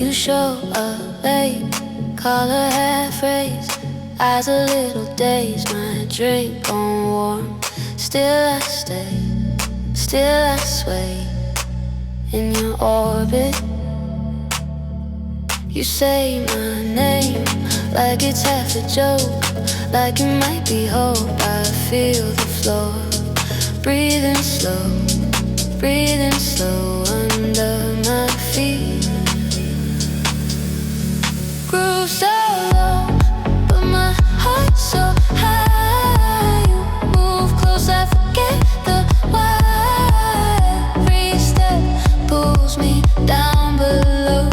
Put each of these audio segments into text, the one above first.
You show up late, color half raised, eyes a little dazed, my drink on warm. Still I stay, still I sway in your orbit. You say my name like it's half a joke, like it might be hope. I feel the floor, breathing slow under my feet. Groove so low, but my heart's so high. You move close, I forget the why. Every step pulls me down below.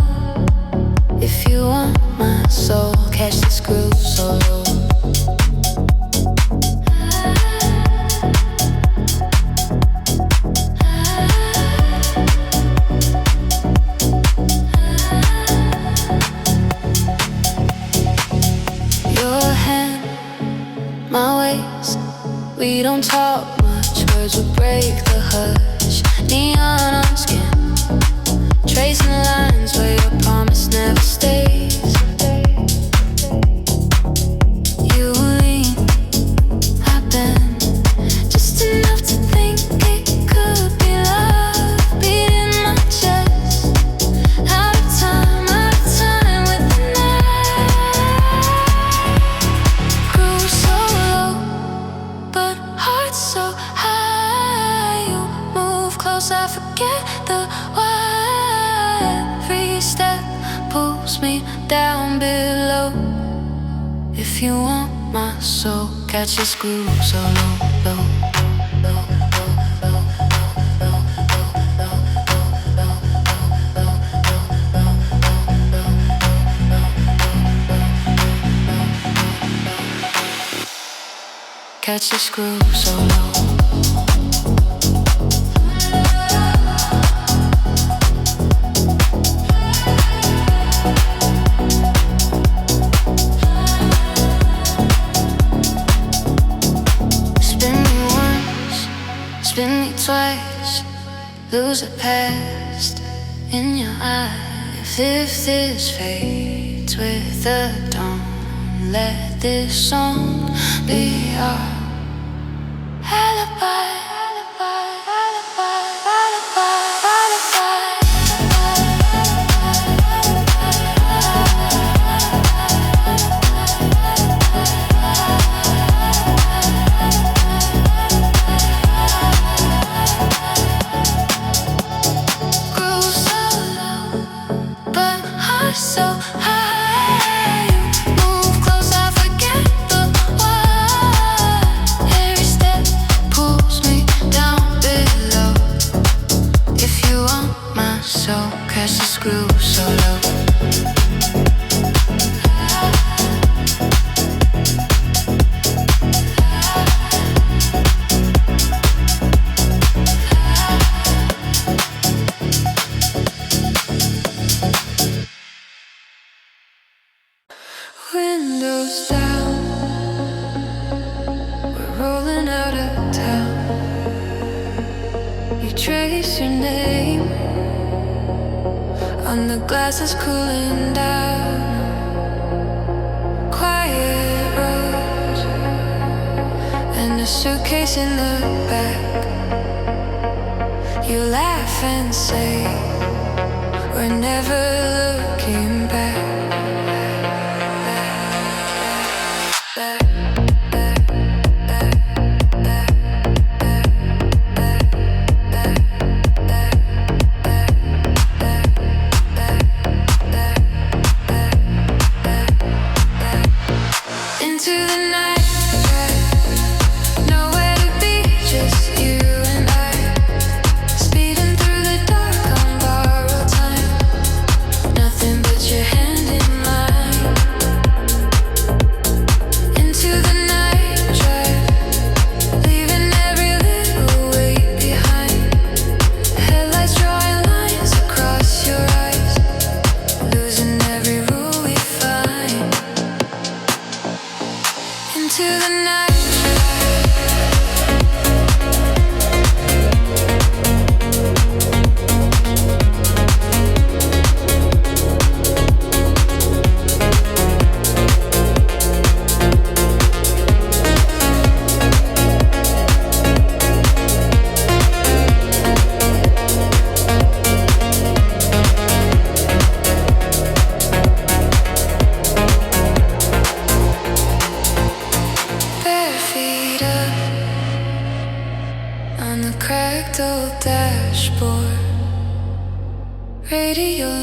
If you want my soul, catch this groove so low. We don't talk much, words will break the hush. Neon on skin, tracing lines where your promise never stays. You lean, I bend, just enough to think it could be love. Beating my chest, out of time with the night. Grew so low, but heart so high. You move close, I forget the why. Every step pulls me down below. If you want my soul, catch this groove so low, low, low, low, low, low, low, catch this groove so low. Spin me once, spin me twice, lose the past in your eyes. If this fades with the dawn, let this song be our alibi. So high, you move close, I forget the why. Every step pulls me down below. If you want my soul, catch the screw so low. Windows down, we're rolling out of town. You trace your name on the glass that's cooling down. Quiet roads and a suitcase in the back. You laugh and say, we're never looking back.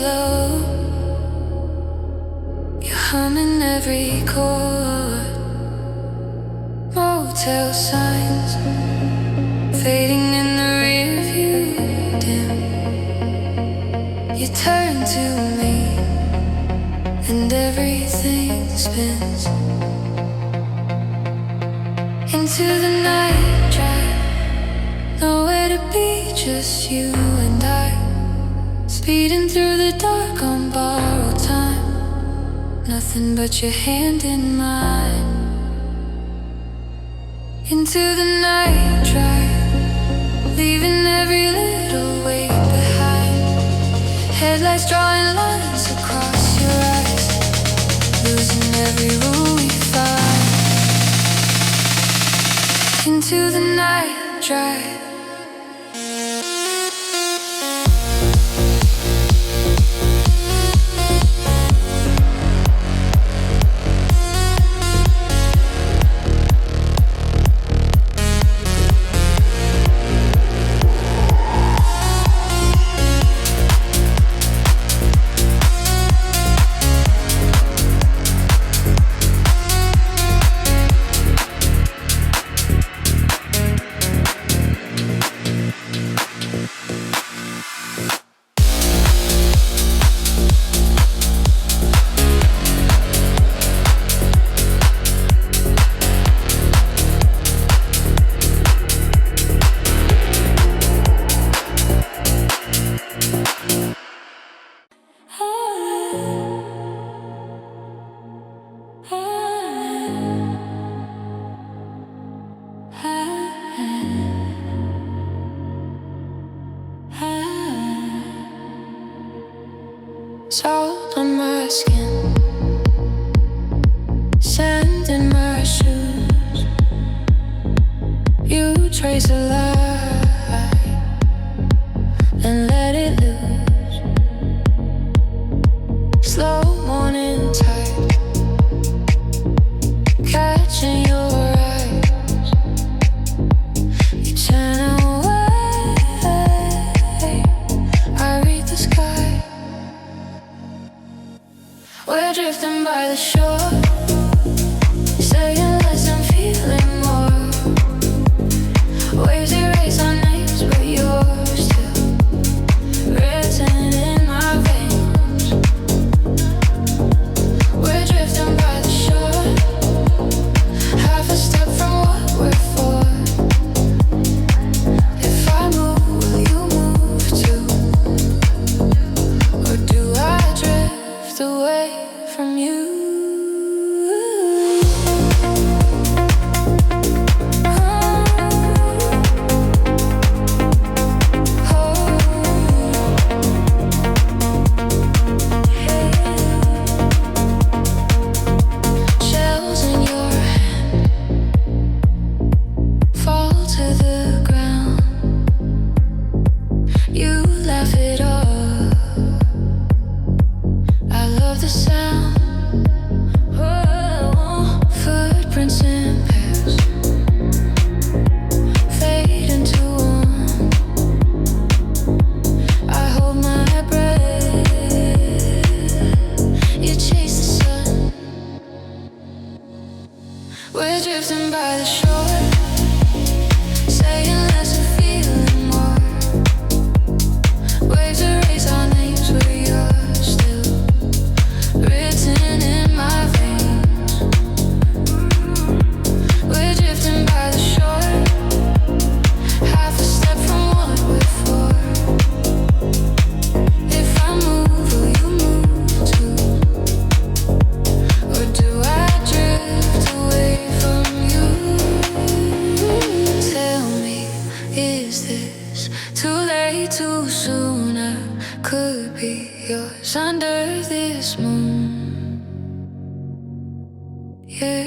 low. You're humming every chord. Motel signs fading in the rearview dim. You turn to me and everything spins into the night drive. Nowhere to be, just you and I, speeding through the dark on borrowed time. Nothing but your hand in mine. Into the night drive, leaving every little weight behind. Headlights drawing lines across your eyes, losing every rule we find. Into the night drive. Salt on my skin, sand in my shoes. You trace a lie and let it loose. Slow morning tide, catching your eyes. You turn away, I read the sky. We're drifting by the shore, saying less and feeling more. Waves erase our names, but you're still written in my veins. We're drifting by the shore, half a step from what we're for. If I move, will you move too? Or do I drift away from you? Shells in your hand fall to the ground. You laugh it off. I love the sound. Oh, footprints in pairs fade into one. I hold my breath. You chase the sun. We're drifting by the shore, saying less and feeling more. Waves erase our names, but you're still written in my veins. We're drifting by the shore, half a step from what we're for. If I move, will you move too? Or do I drift away from you? Tell me, is this too late, too soon? I could be yours under this moon. Yeah,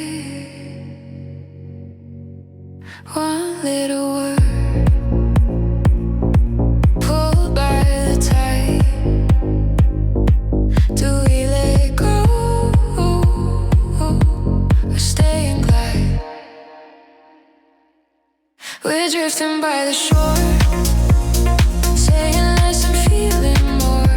one little word pulled by the tide. Do we let go or stay and glide? We're drifting by the shore, saying less and feeling more.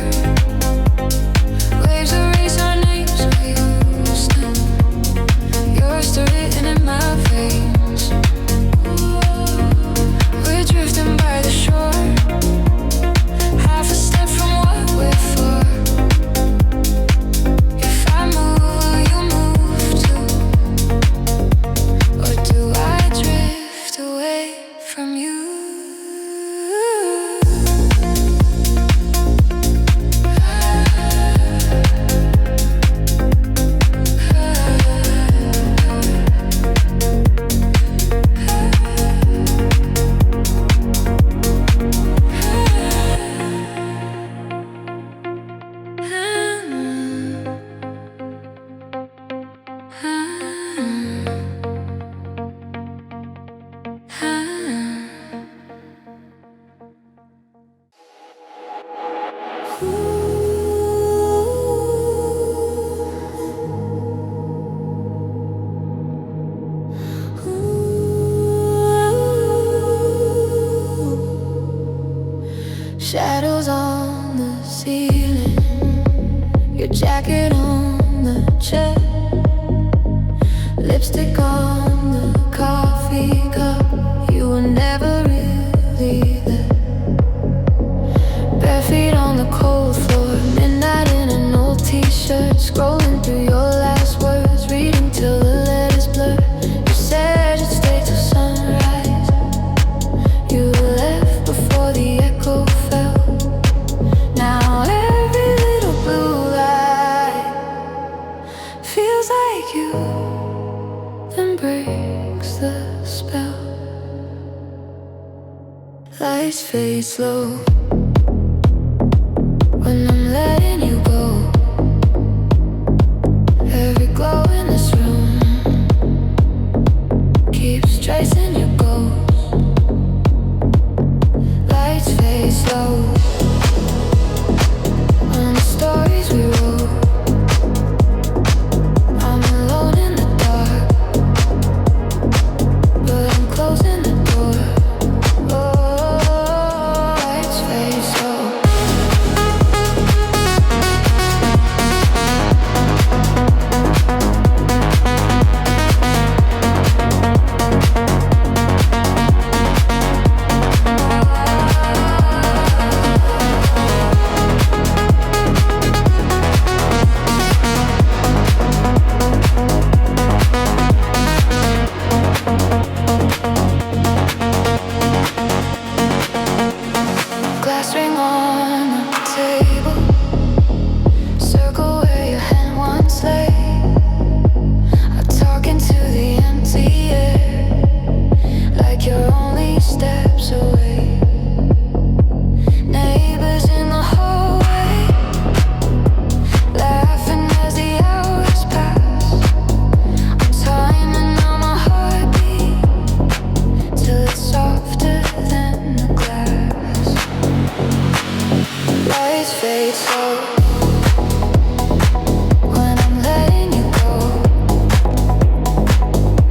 Your jacket on the chair, lipstick on the coffee cup. You were never really there. Bare feet on the cold floor, midnight in an old t-shirt, scrolling through your last words, reading till the letters blur. You said you'd stay till sunrise. You left before the echo fell. Now every little blue light feels like you, then breaks the spell. Lights fade slow when I'm letting you go. Every glow in this room keeps tracing your ghost. Lights fade slow on the stories we wrote. I'm alone in the dark, but I'm closing the door. Oh, lights fade slow. Glass ring on the table, circle where your hand once lay. I'm talking to the empty air, like you're only steps away. Neighbors in the hallway, laughing as the hours pass. I'm timing on my heartbeat till it's softer than the glass. Lights fade slow when I'm letting you go.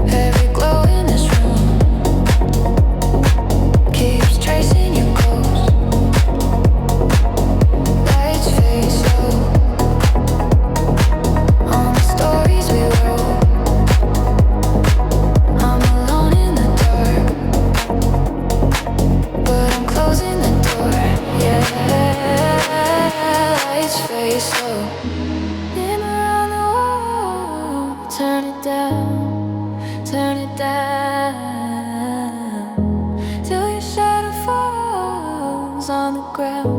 Every glow in this room keeps tracing your ghost. Lights fade slow on the stories we wrote. I'm alone in the dark, but I'm closing the door. Yeah, lights fade slow. Dimmer on the wall, turn it down, till your shadow falls on the ground.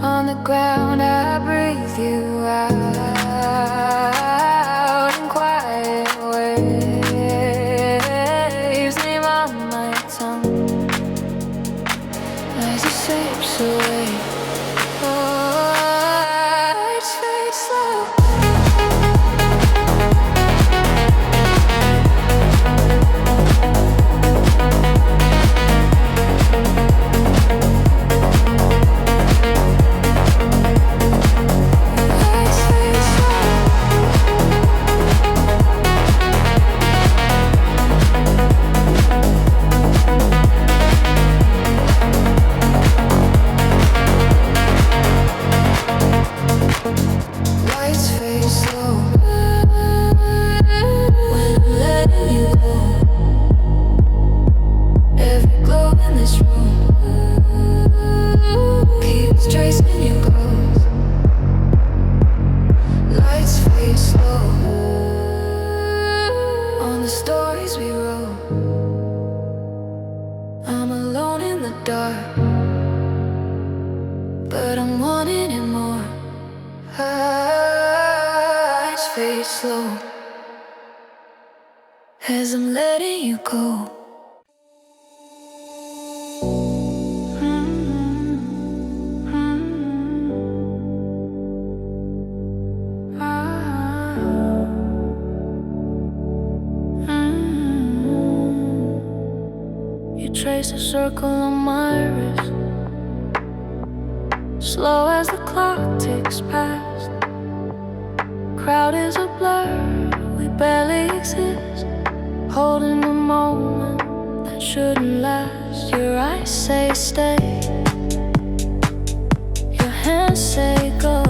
On the ground, I breathe you out in quiet waves. Name on my tongue as it slips away. Oh, lights fade slow. Lights fade slow. Lights fade slow when I'm letting you go. Every glow in this room keeps tracing your ghost. Lights fade slow on the stories we wrote. I'm alone in the dark, but I'm wanting it more. Lights fade slow as I'm letting you go. You trace a circle on my wrist, slow as the clock ticks past. Crowd is a blur, we barely exist, holding a moment that shouldn't last. Your eyes say stay, your hands say go.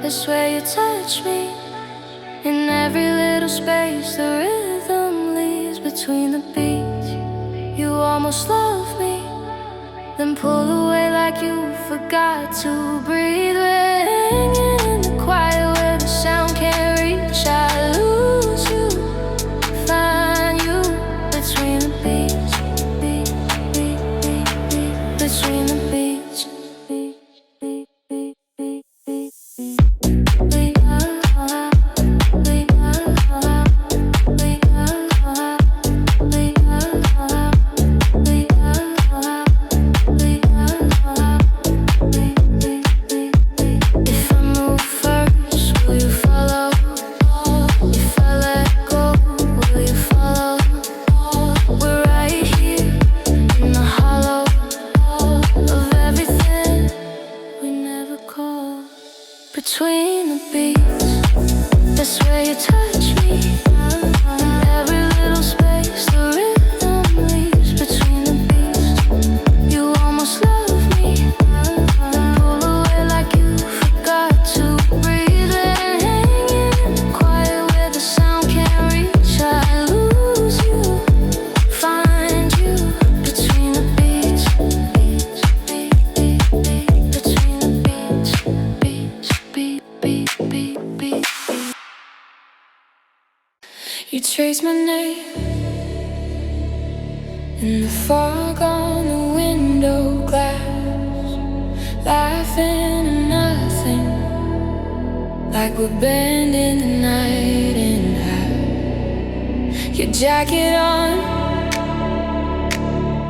I swear you touch me. In every little space, the rhythm leaves between the beats. You almost love me, then pull away like you forgot to breathe. We're hanging in the quiet where the sound can't reach. I lose you, find you between the beats, between the beats. Between the beats, that's where you touch me. Every little space, the rhythm leaves between the beats. You almost love me, pull away like you forgot to breathe. And hanging in the quiet where the sound can't reach. I lose you, find you between the beats, between the beats. You trace my name in the fog on the window glass, laughing at nothing, like we're bending the night in half. Your jacket on,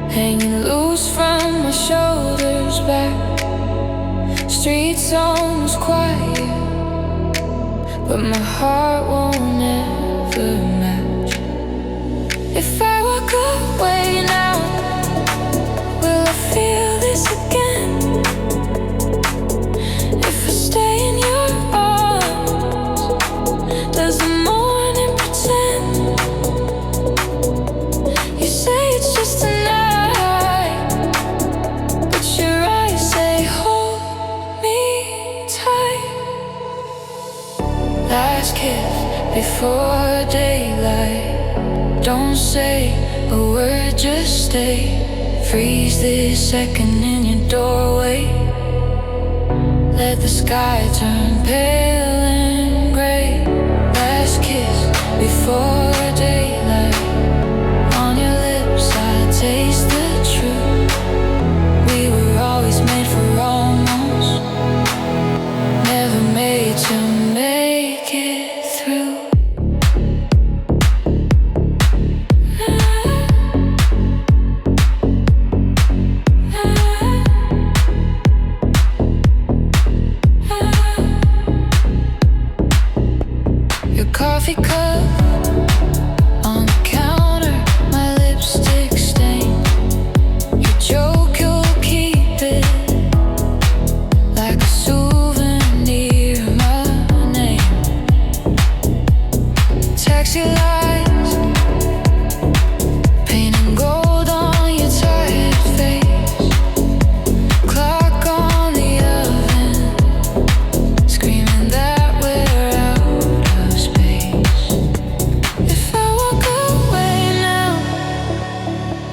hanging loose from my shoulders back. Streets almost quiet, but my heart won't ever match. If I walk away now, will I feel this again? If I stay in your arms, does the morning pretend? You say it's just a night, but your eyes say hold me tight. Last kiss before daylight. Don't say a word, just stay. Freeze this second in your doorway. Let the sky turn pale and gray. Last kiss before daylight. On your lips I taste the truth. We were always made for almost, never made to make it through. Your coffee cup on the counter, my lipstick stain. Your joke, you'll keep it like a souvenir, my name. Taxi lights, painting gold on your tired face. Clock on the oven, screaming that we're out of space. If I walk away now,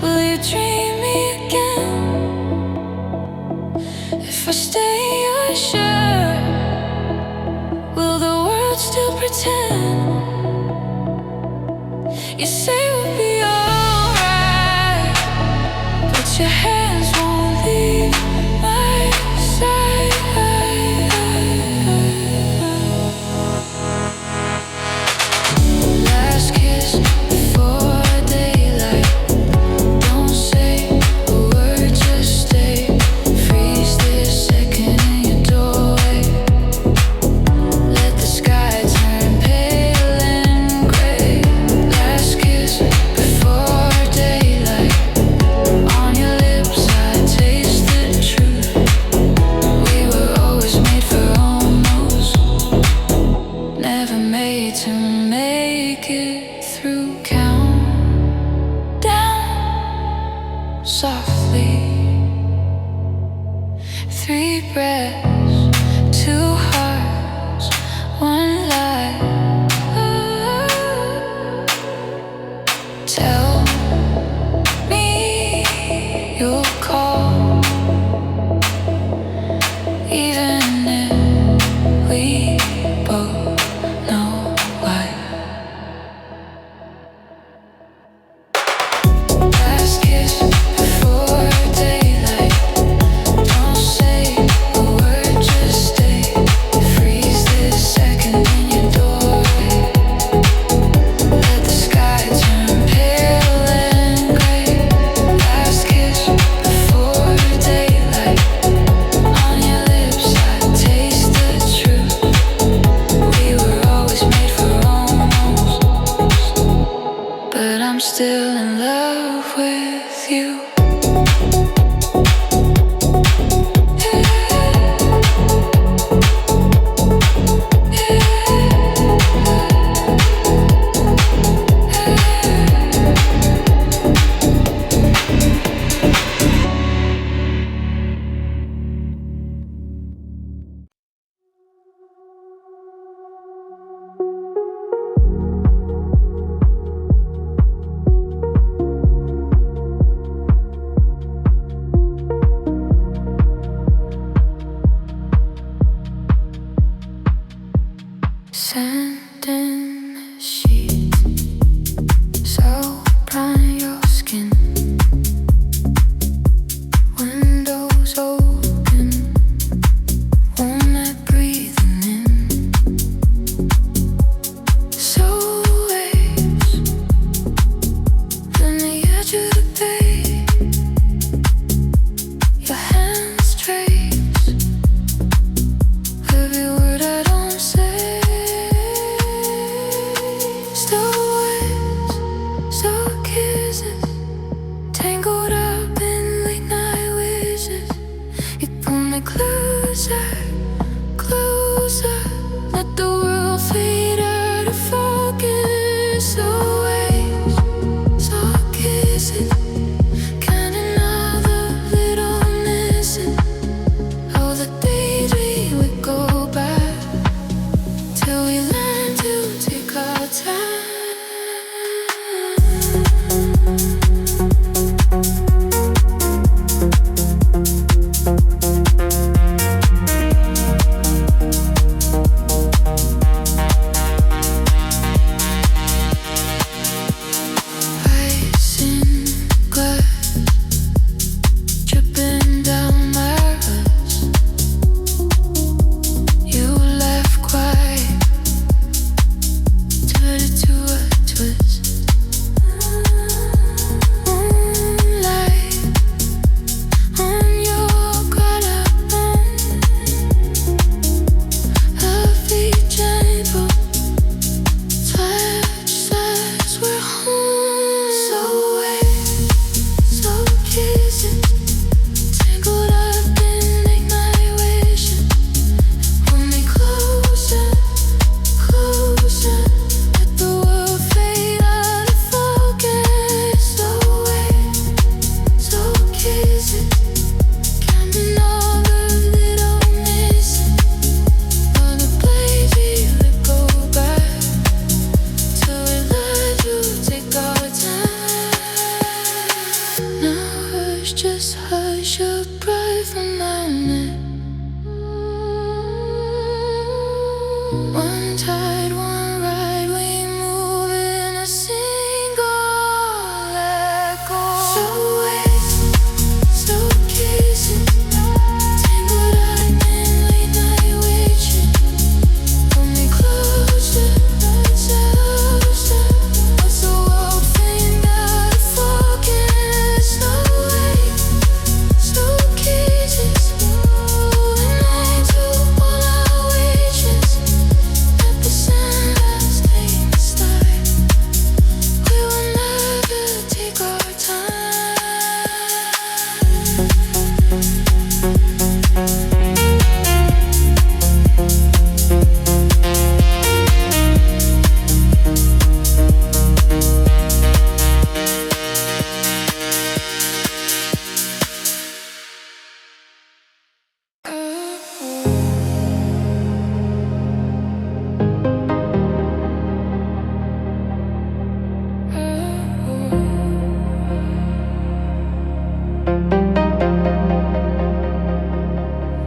will you dream me again? If I stay, you're sure, will the world still pretend? You say we'll be alright, but your hands won't leave my side. Last kiss before daylight. Don't say a word, just stay. Freeze this second in your doorway. Let the sky turn pale and gray. Last kiss Sand in the sheet, so bright your skin. Windows open, warm night breathing in. So waves, on the edge of the bay. Your hands trace every word I don't say. Still waves, still kisses, tangled up in late night wishes. You pull me closer, closer. Let the world fade out of focus. So waves, so kisses, counting all the little missing. All the days we would go back till we learn to take our time. Ice in glass, dripping down my rust. You left quiet, turned it to a twist. Moonlight on your collarbone, lovely gentle touch says we're home. So waves, so kisses, tangled up in late night wishes. Pull me closer, closer. Let the world fade out of focus. So waves, so kisses, counting all the little missing. On the blades we let go back till we learn to take our time. Now hush, just hush your breath from my neck. One tide, one ride, we move in a single echo. So waves, so kisses, tangled up in late night wishing. Pull me closer, closer. Watch the world fade out of focus. So waves, so kisses, moving night to all our wishes. Let the sunrise take the start. We will never take our time.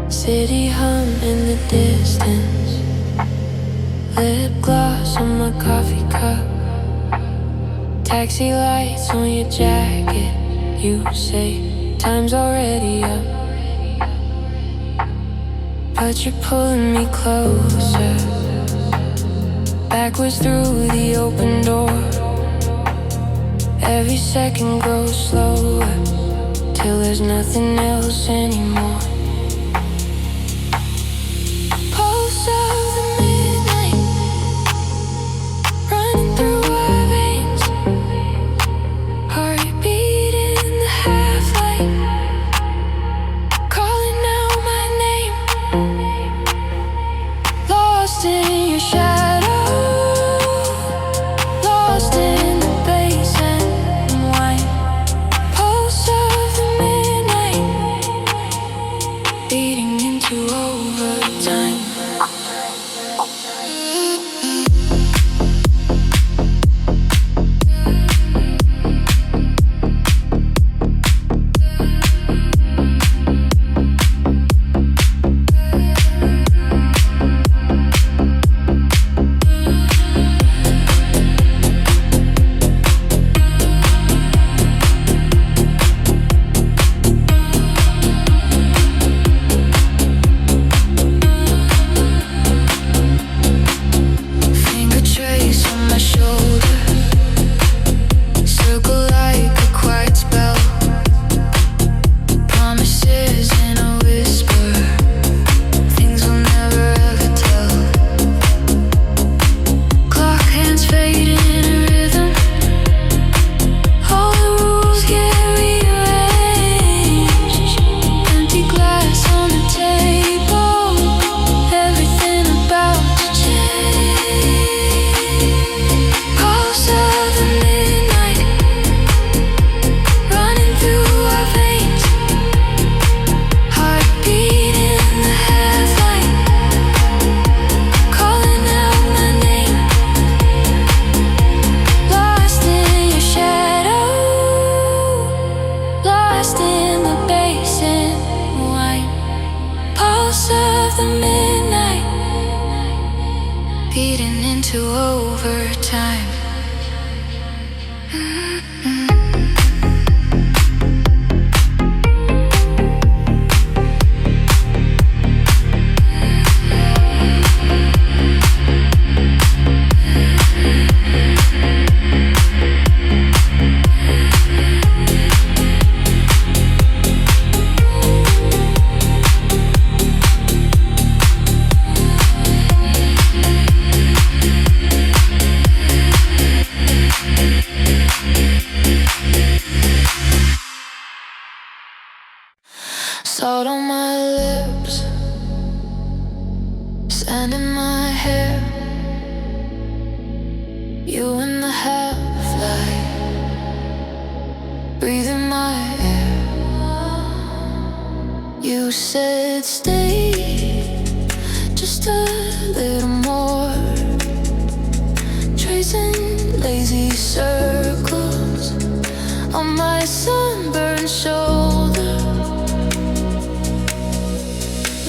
City hum in the distance, lip gloss on my coffee cup, taxi lights on your jacket. You say time's already up, but you're pulling me closer, backwards through the open door. Every second grows slower till there's nothing else anymore. Pulse of the midnight, running through our veins, heartbeat in the half-light, calling out my name. Lost in your shadow, lost in the bass and wine. Pulse of the midnight, beating into overtime. Salt on my lips, sand in my hair. You in the half-light, breathing my air. You said stay, just a little more. Tracing lazy circles on my sunburned shoulder.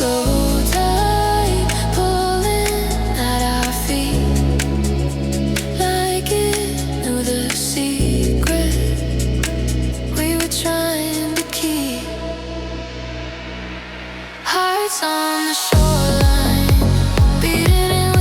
Low tide pulling at our feet, like it knew the secret we were trying to keep. Hearts on the shoreline, beating in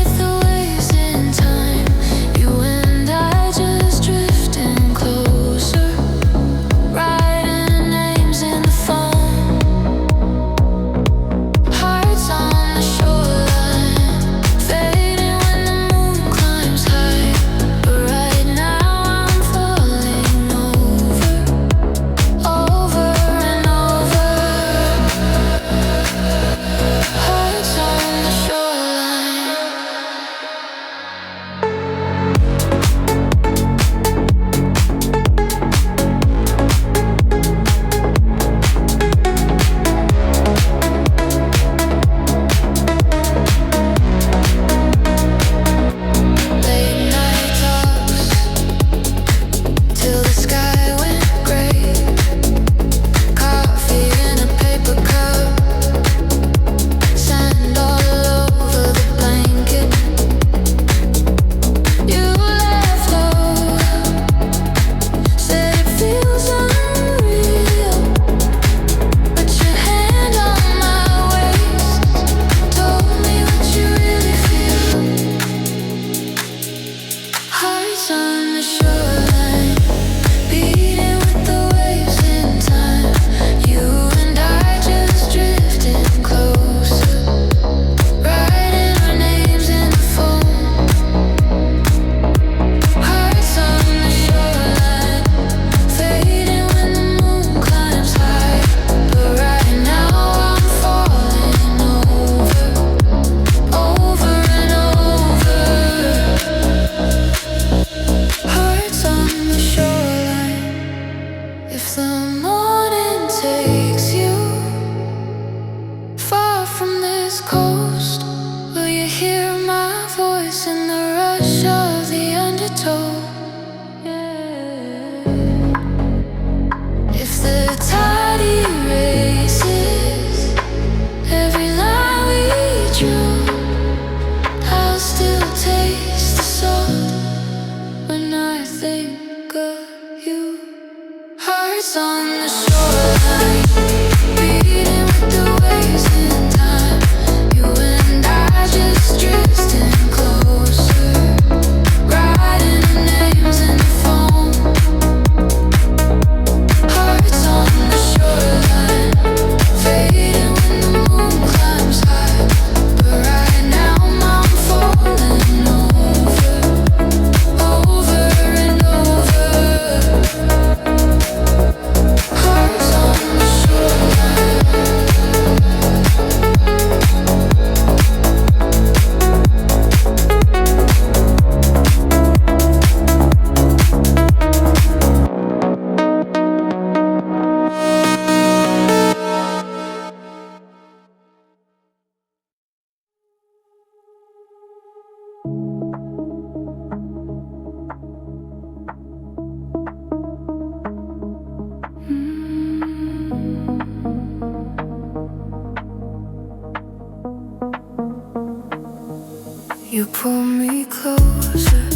You pull me closer,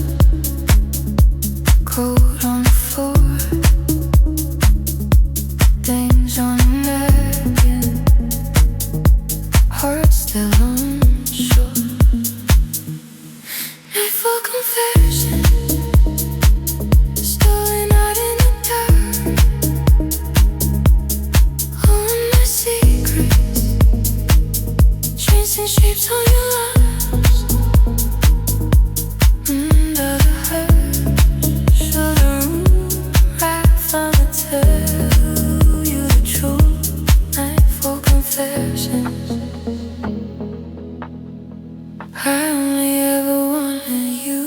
cold on the floor, things on a napkin, heart still unsure. Night for confession, stolen out in the dark. All my secrets, tracing shapes on your lips. Under the hush of the room, I finally tell you the truth. Night for confessions. I only ever wanted you.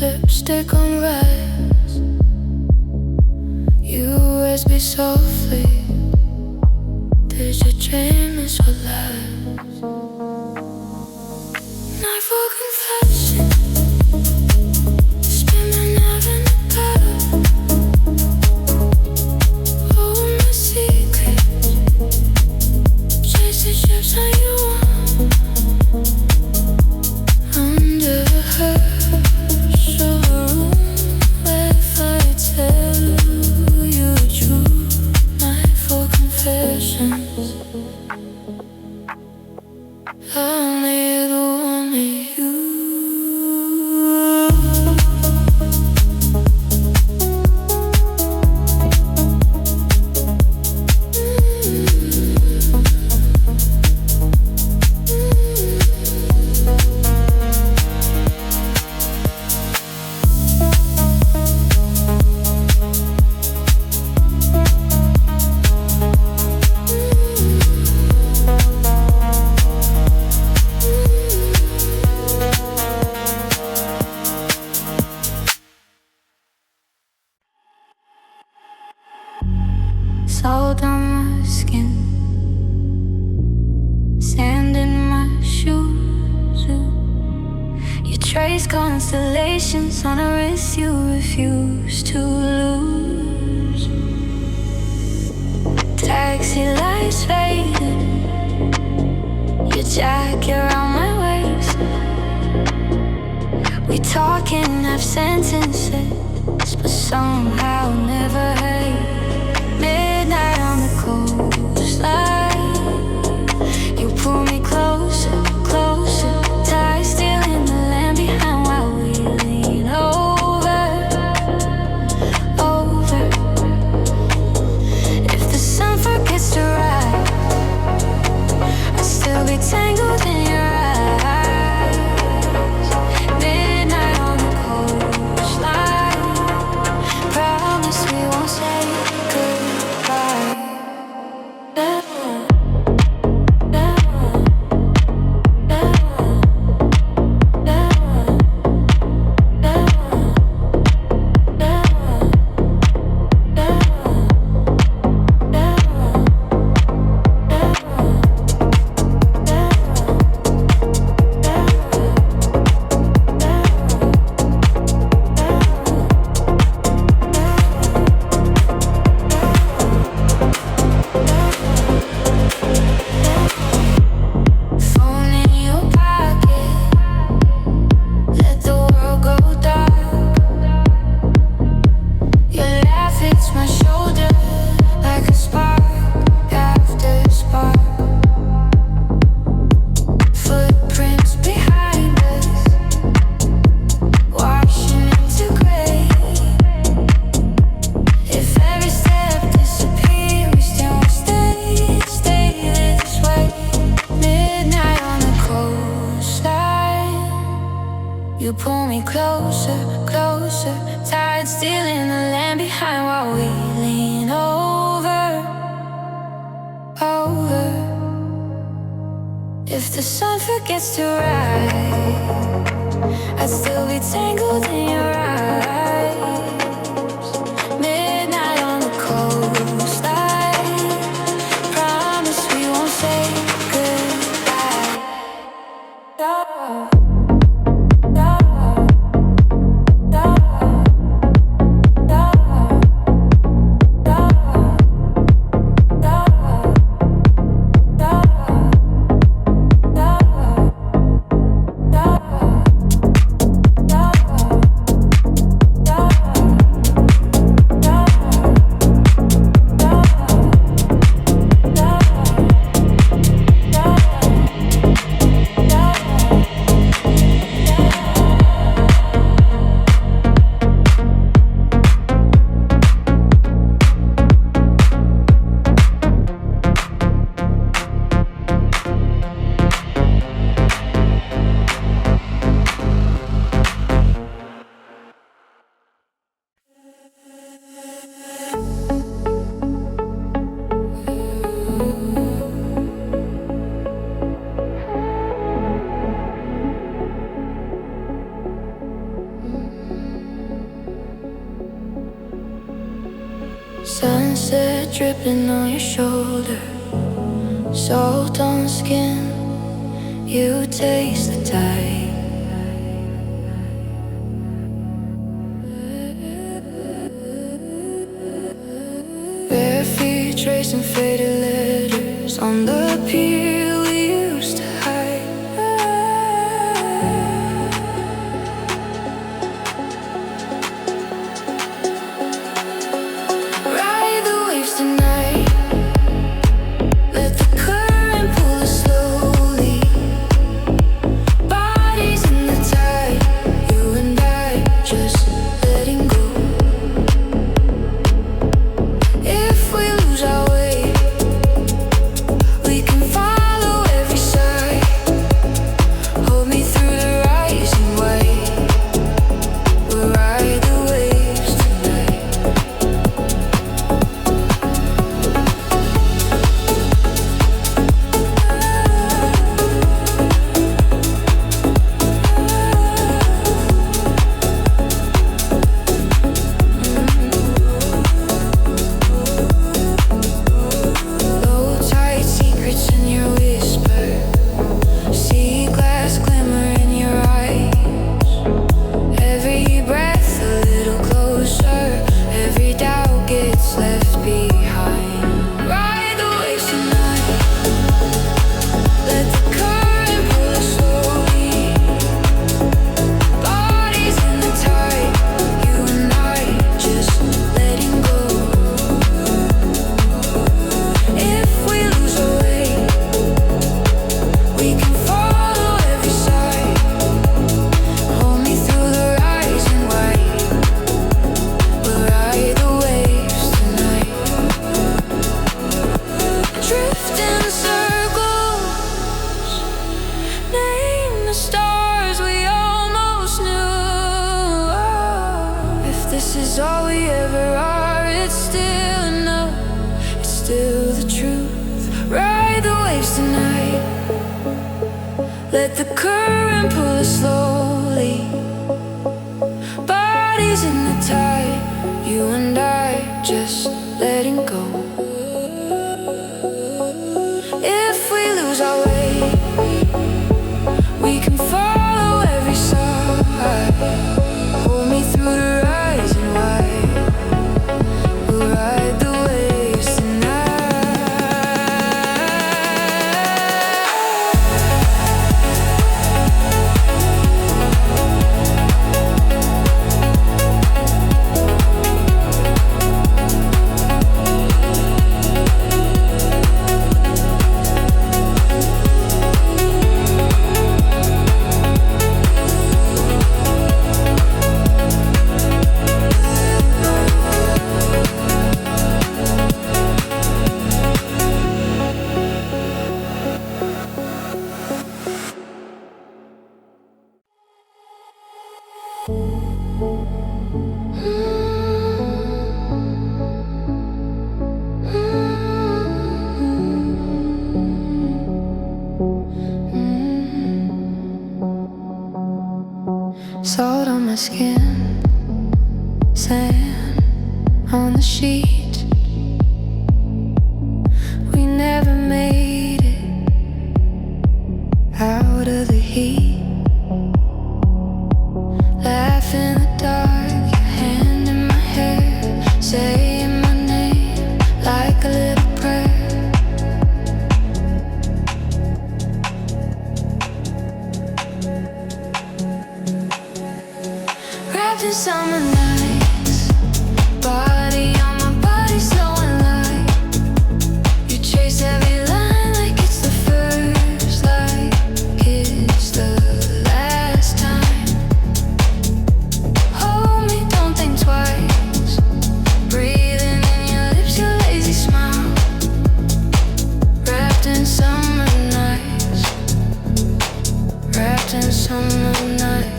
Lipstick on rise, USB softly. Did you dream this would last? Night for confession, spend my night in the dark. All my secrets, chasing ships on your arm. Under the hush of the room, if I tell you the truth. Night for confessions. I only ever wanted you. Salt on my skin, sand in my shoes. You trace constellations on a wrist you refuse to lose. Taxi lights faded, your jacket around my waist. We talk in half sentences, but somehow never hate. Midnight on the coastline, you pull me closer, closer, tied still in the land behind while we lean over, over. If the sun forgets to rise, I'll still be tangled in your eyes. Midnight on the coastline, promise we won't say goodbye. You pull me closer, closer, tied still in the land behind while we lean over, over. If the sun forgets to rise, I'd still be tangled in your eyes. Midnight on the coastline, promise we won't say goodbye. Sunset dripping on your shoulder, salt on skin, you taste the tide. Bare feet tracing faded letters on the pier we used to hide. Ride the waves tonight, let the current pull us slowly. Bodies in the tide, you and I just letting go. If we lose our way, we can follow every sign. Hold me through the rising wave, we'll ride the waves tonight. Low tide secrets in your whisper, sea glass glimmer in your eyes. Every breath a little closer, every doubt gets left behind. Ride the waves tonight, let the current pull us slowly. Bodies in the tide, you and I just letting go. If we lose our way, we can follow every sign. Hold me through the rising wave, we'll ride the waves tonight. Drift in circles, name the stars we almost knew. If this is all we ever are, it's still enough, it's still the truth. Ride the waves tonight, let the current pull us slowly. Bodies in the tide, you and I just letting go. If we lose our way, we can follow every sign. Hold me through the rising wave, we'll ride the waves tonight. my skin, sand on the sheet. We never made it out of the heat. Laugh in the dark, your hand in my hair, saying my name like a little prayer. Wrapped in summer nights, body on my body, slow and light. You chase every line like it's the first, like it's the last time. Hold me, don't think twice. Breathing in your lips, your lazy smile. Wrapped in summer nights, wrapped in summer nights.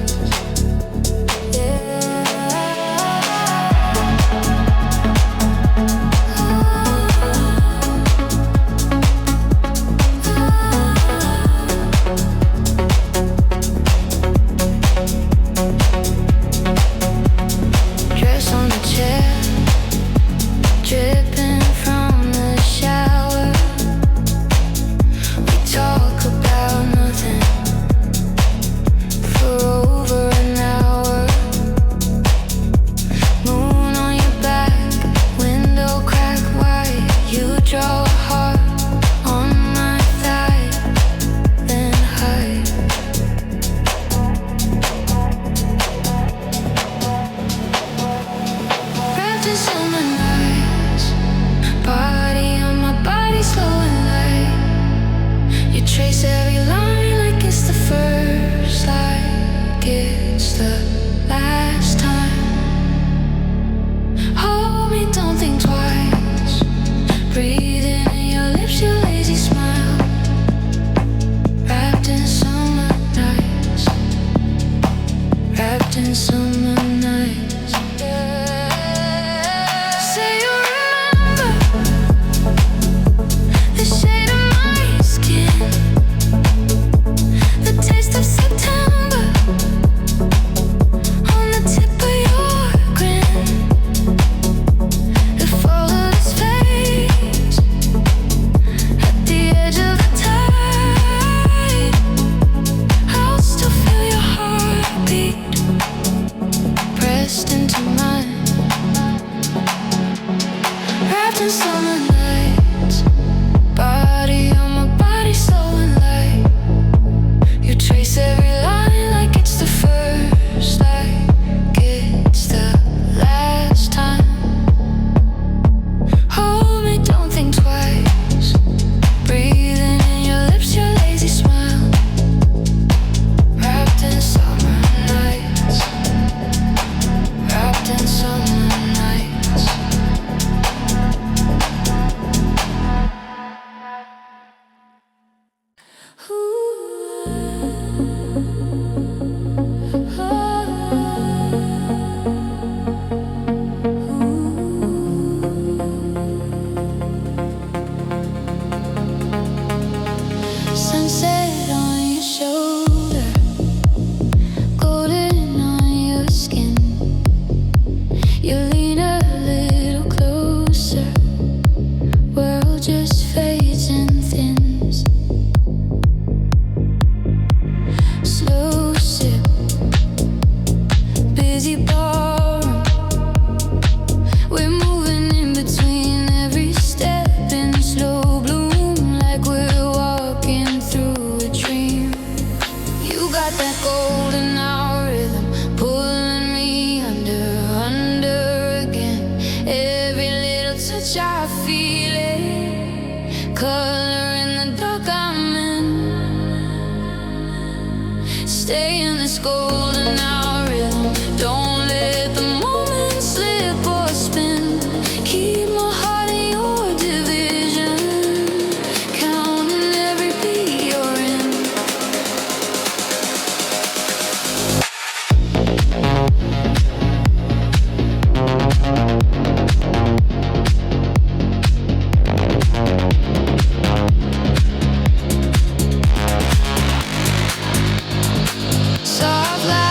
Soft light.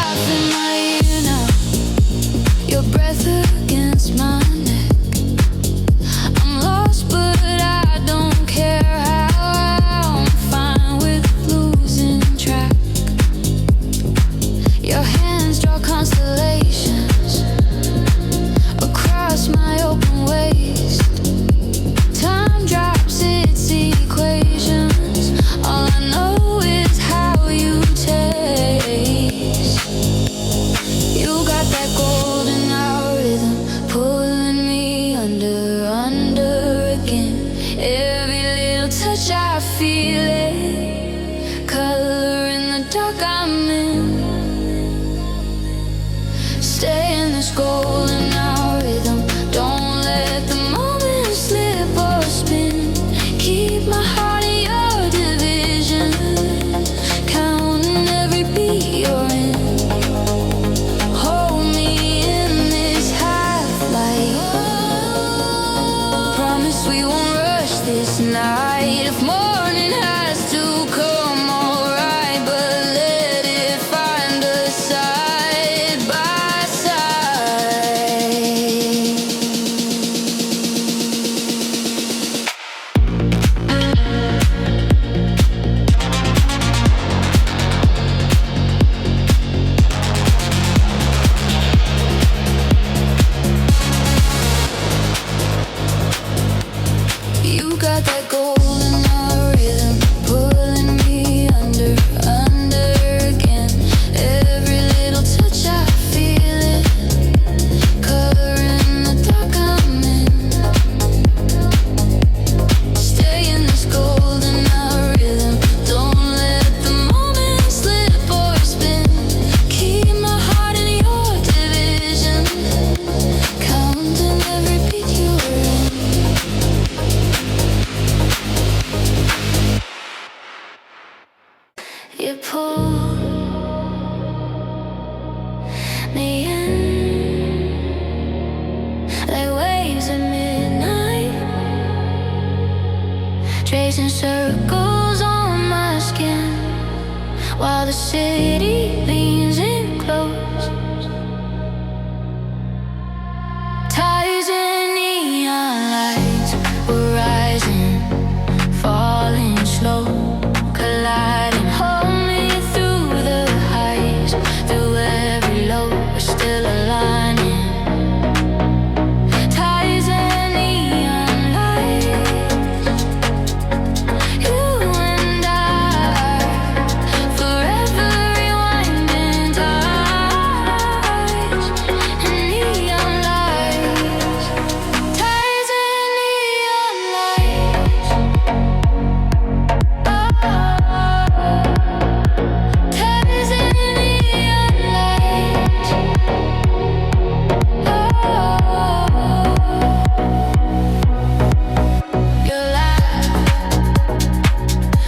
feel it. Color in the dark I'm in. Stay in this golden hour rhythm. Don't let the moment slip or spin. Keep my heart in your division. Counting every beat you're in. Hold me in this half light. Promise we won't rush this night. If morning has to come, alright, but let it find us side by side. You got that golden hour rhythm, pulling me under, under again. Every little touch I feel it. Color in the dark I'm in. Stay in this golden hour rhythm. Don't let the moment slip or spin. Keep my heart in your division. Counting every beat you're in. You pull me in like waves at midnight, tracing circles on my skin while the city leans in close. Ties and neon lights were rising, falling slow, colliding. Hold me through the highs, through every low. We're still aligning. Ties and neon lights, you and I, forever rewinding ties and neon lights. Ties and neon lights. Ties and neon lights. Your laugh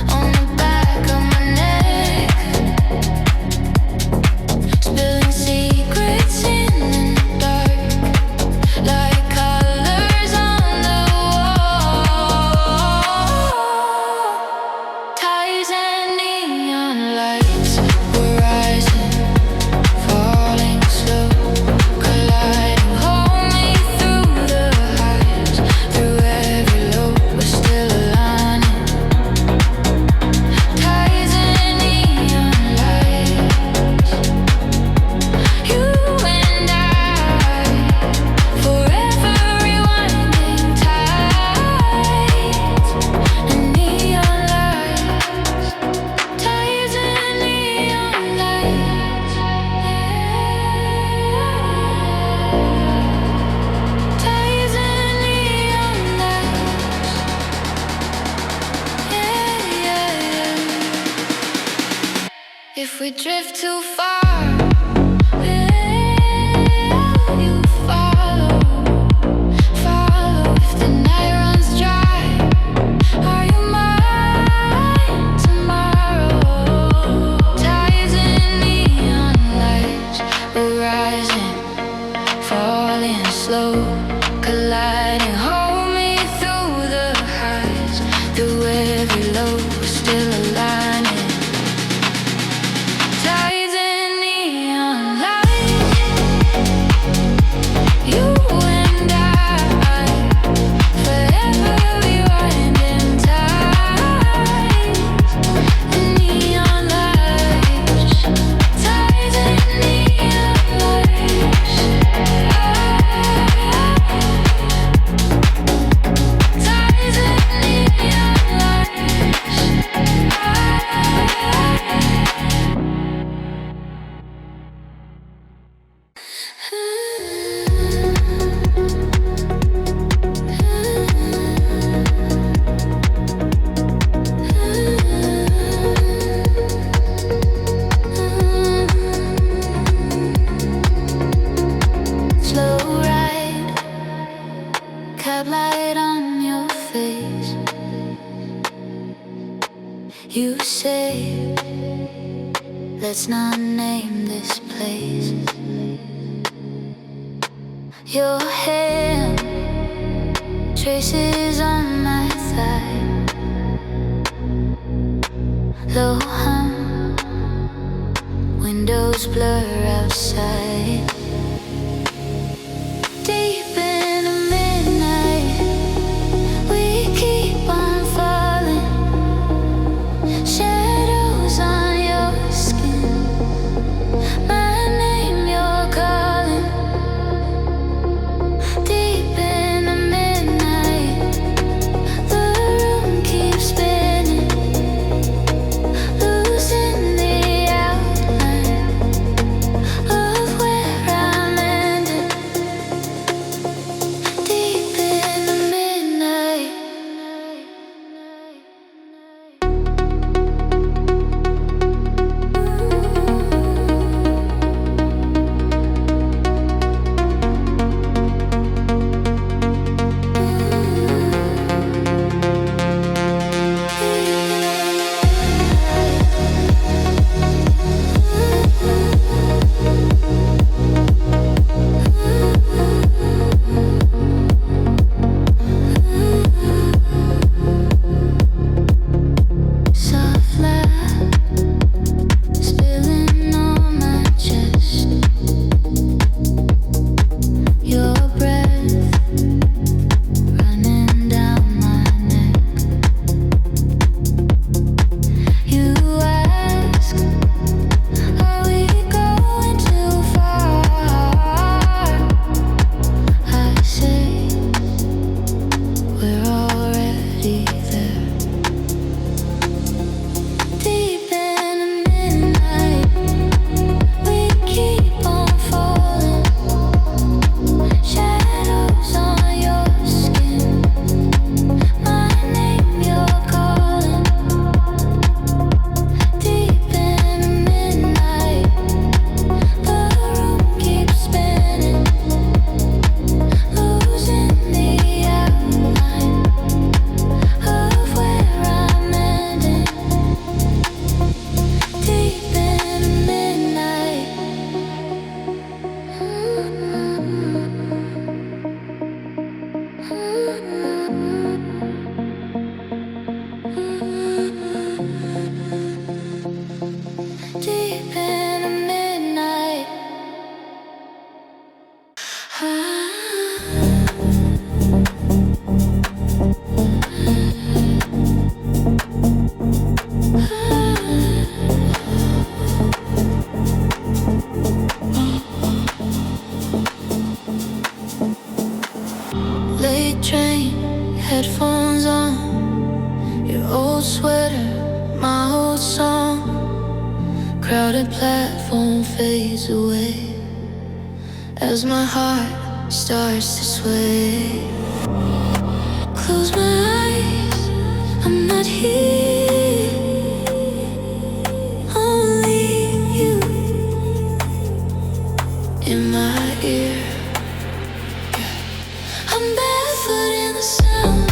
on the back of my neck, spilling secrets in the dark, like colors on the wall. Ties and neon lights were rising, falling slow, colliding. Hold me through the highs, through every low. We're still aligning. Ties and neon lights, you and I, forever rewinding ties and neon lights. Ties and neon lights. Ties and neon lights. If we drift too far, will you follow? Follow if the night runs dry. Are you mine tomorrow? Ties and neon lights were rising, falling slow, colliding. Hold me through the highs, through every low. We're still aligning. Ties and You say, let's not name this place. Your hand traces on my thigh. Low hum, windows blur outside. Deep in the midnight, we keep on falling. Shadows on your skin. My name you're calling. Deep in the midnight, the room keeps spinning, losing the outline of where I'm landing. Deep in the midnight. Soft laugh spilling on my chest. Your breath running down my neck. You ask, are we going too far? I say, we're already there. Deep in the midnight, we keep on falling. Shadows on your skin. My name you're calling. Deep in the midnight, the room keeps spinning, losing the outline of where I'm ending. Deep in the midnight. Deep in the midnight. Late train, headphones on. Your old sweater, my old song. Crowded platform fades away as my heart starts to sway. Close my eyes, I'm not here. Only you in my ear. I'm barefoot in the sound.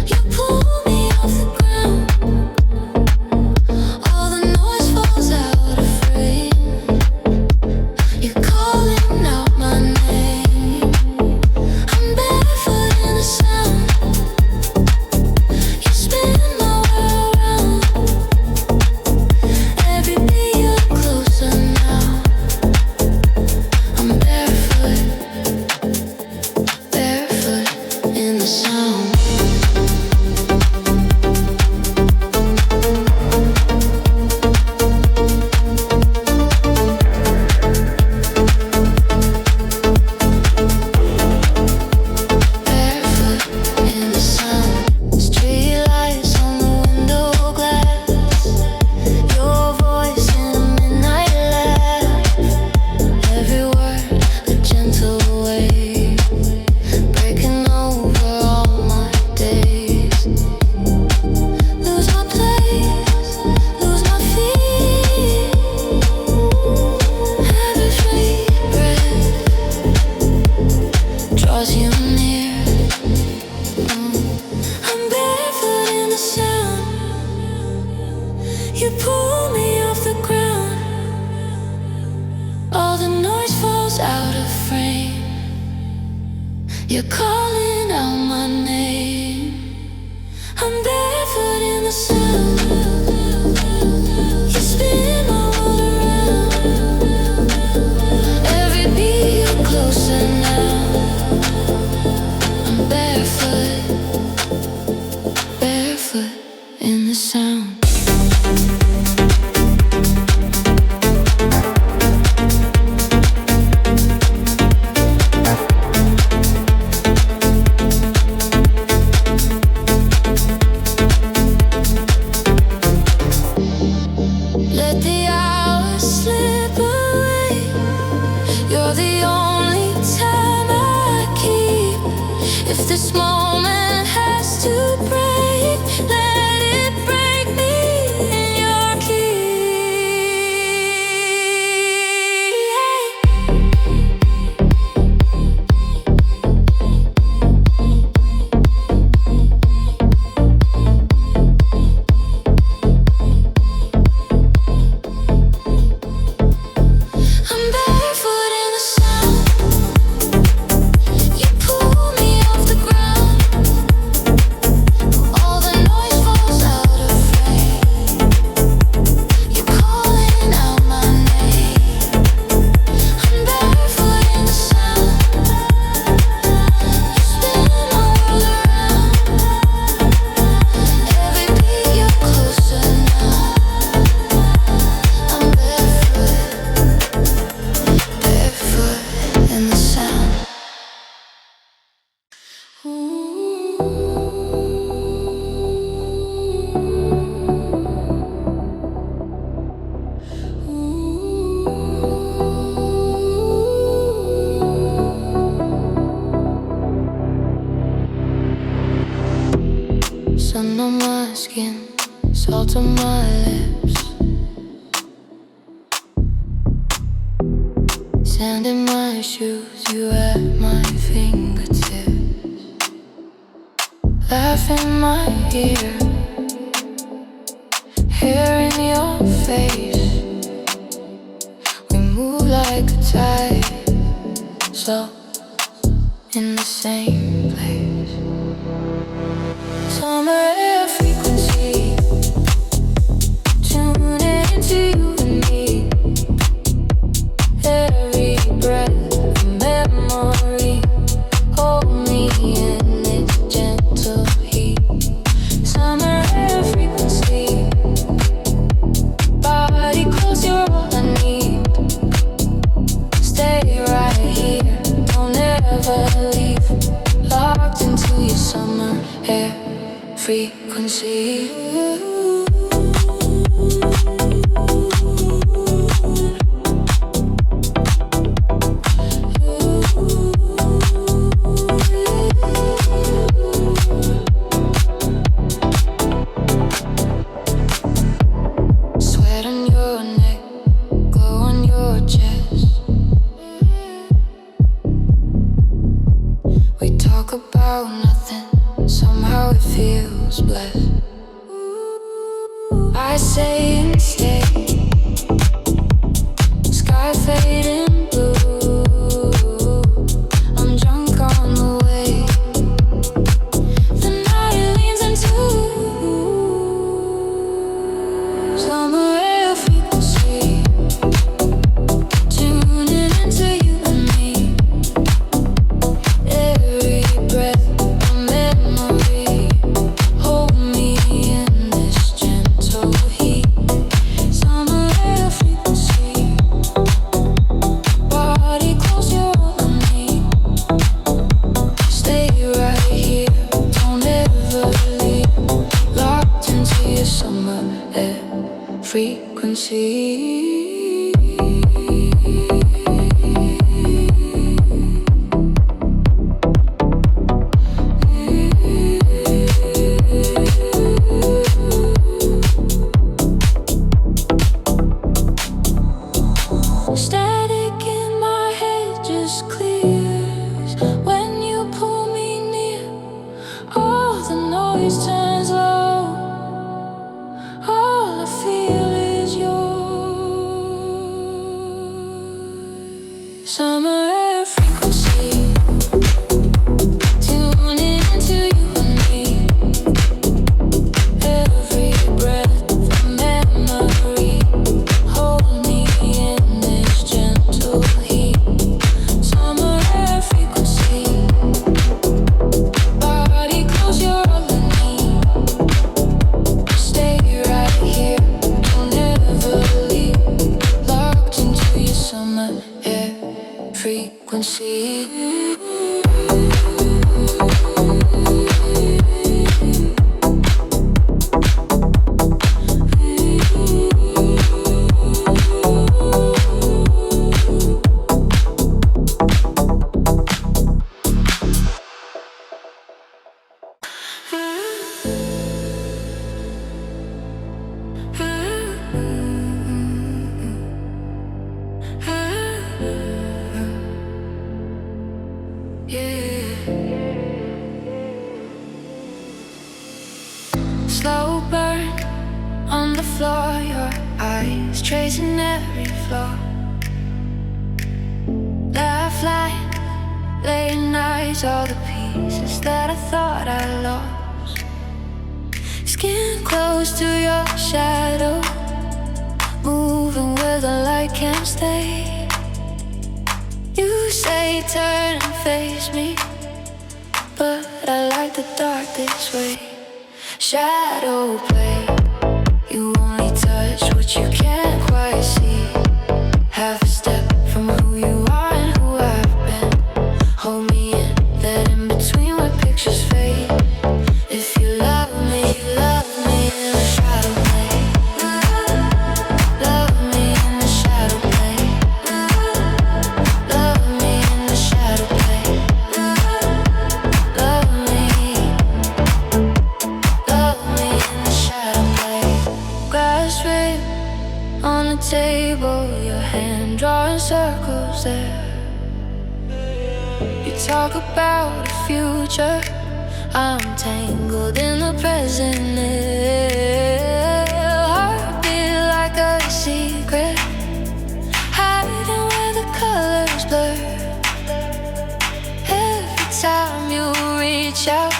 You pull me off the ground. All the noise falls out of frame. You're calling out my name. I'm barefoot in the sound. You spin You pull me off the ground. All the noise falls out of frame. You're calling out my name. I'm barefoot in the sun. You spin my world around. Every beat you're closer now. I'm barefoot, barefoot in the sound. Let the hours slip away. You're the only time I keep. If this moment has to break, let it break me in your I'm barefoot in the sound. You pull me off the ground. All the noise falls out of frame. You're calling out my name. I'm barefoot in the sound. You spin my world around. Every beat you're closer now. I'm barefoot, barefoot in the sound. Sun on my skin, salt on my lips, sand in my shoes, you at my fingertips. Laugh in my ear, hair in your face. We move like a tide, so in the same place. Summer air frequency, tuning into you and me. Every breath a memory. Hold me in its gentle heat. Summer air frequency, body close, you're all I need. Stay right here, don't ever leave. Locked into your summer air frequency. Sweat on your neck, glow on your chest. We talk about nothing, somehow it feels blessed. I say and stay, sky fading blue. I'm drunk on the way, the night leans into summer air frequency, tuning into you and me. Every breath a memory. Hold me in this gentle heat. Summer air frequency, body close, you're all I need. Stay right here, don't ever leave. Locked into your summer air frequency. Static in my head just clears when you pull me near. All the noise turns low. All I feel on the floor, your eyes tracing every flaw. Laugh line, late nights, all the pieces that I thought I lost. Skin close to your shadow, moving where the light can't stay. You say turn and face me, but I like the dark this way. Shadow play, you only touch what you can't quite see. Half a step from who you are and who I've been. Hold me in that in between where pictures fade. If you love me in the shadow play. Love me in the shadow play. Love me in the shadow play. Love me in the shadow play. Glass rim on the table, your hand drawing circles there. You talk about the future, I'm tangled in the present now. Heartbeat like a secret, hiding where the colors blur. Every time you reach out,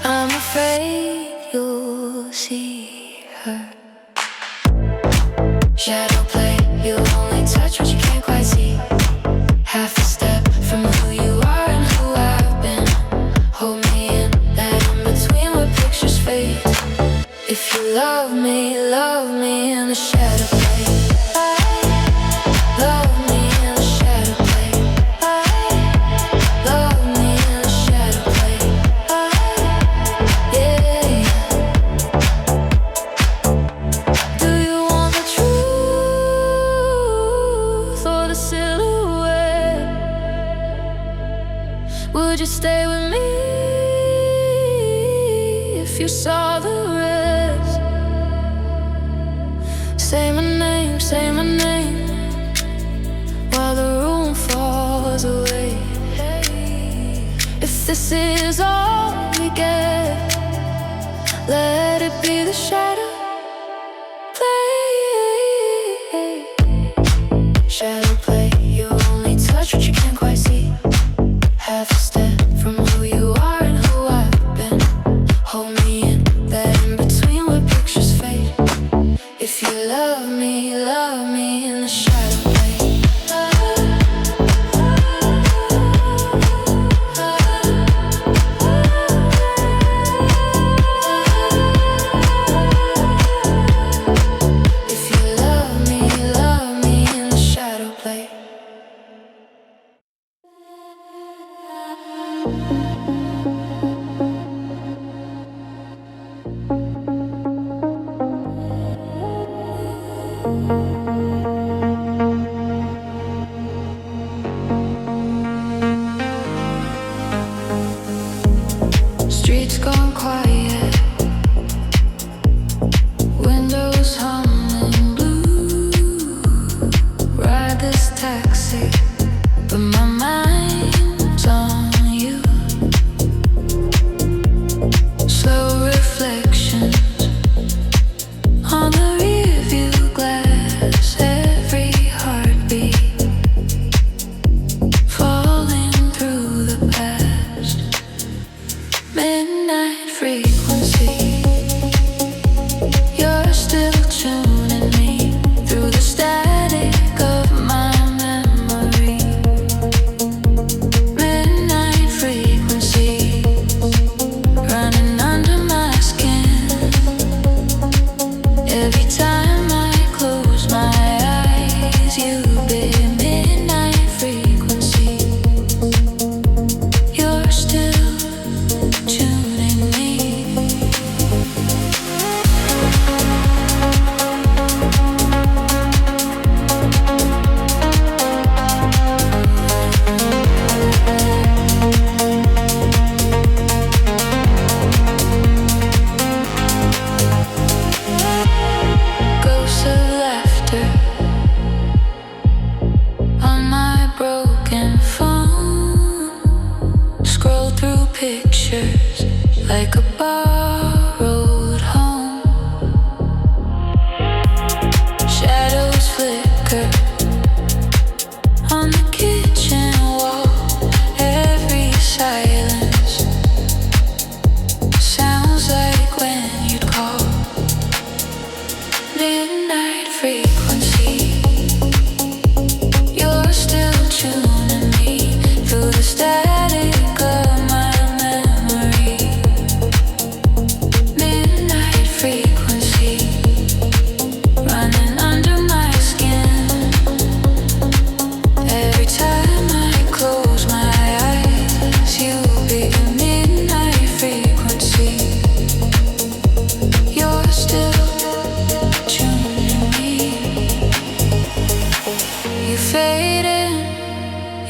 I'm afraid you'll see her. Shadow play, you only touch what you can't quite see. Half a step from who you are and who I've been. Hold me in that in between where pictures fade. If you love me in the shadow play. Love me in the shadow play. Love me in the shadow play. Yeah. Do you want the truth or the silhouette? Would you stay with me if you saw the rest? Say my name, while the room falls away. If this is all we get, let it be the shadow play. Shadow play, you only touch what you can't quite see. Half a step from who you are and who I've been. Hold me in that in between where pictures fade. If you love me in the shadow play. If you love me in the shadow play. Streets gone quiet, windows humming blue. Ride this taxi, but my mind's on you. Slow reflections on the rearview glass.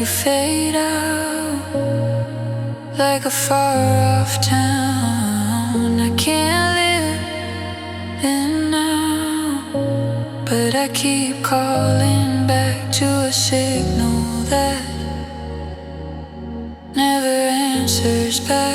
fade out like a far off town. I can't live in now, but I keep calling back to a signal that never answers back.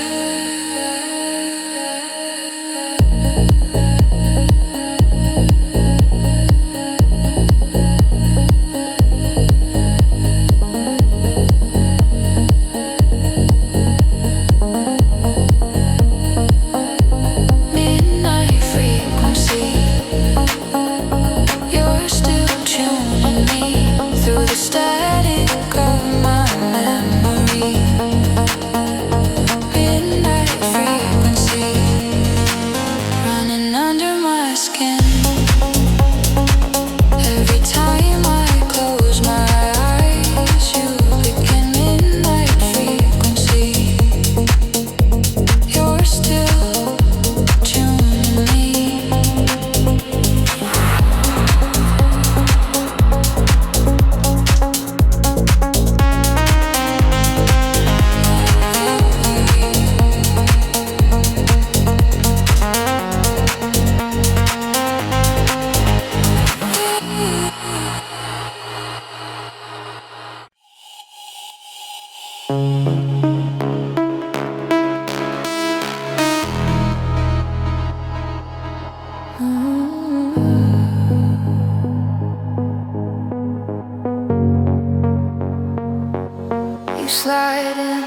Slide in,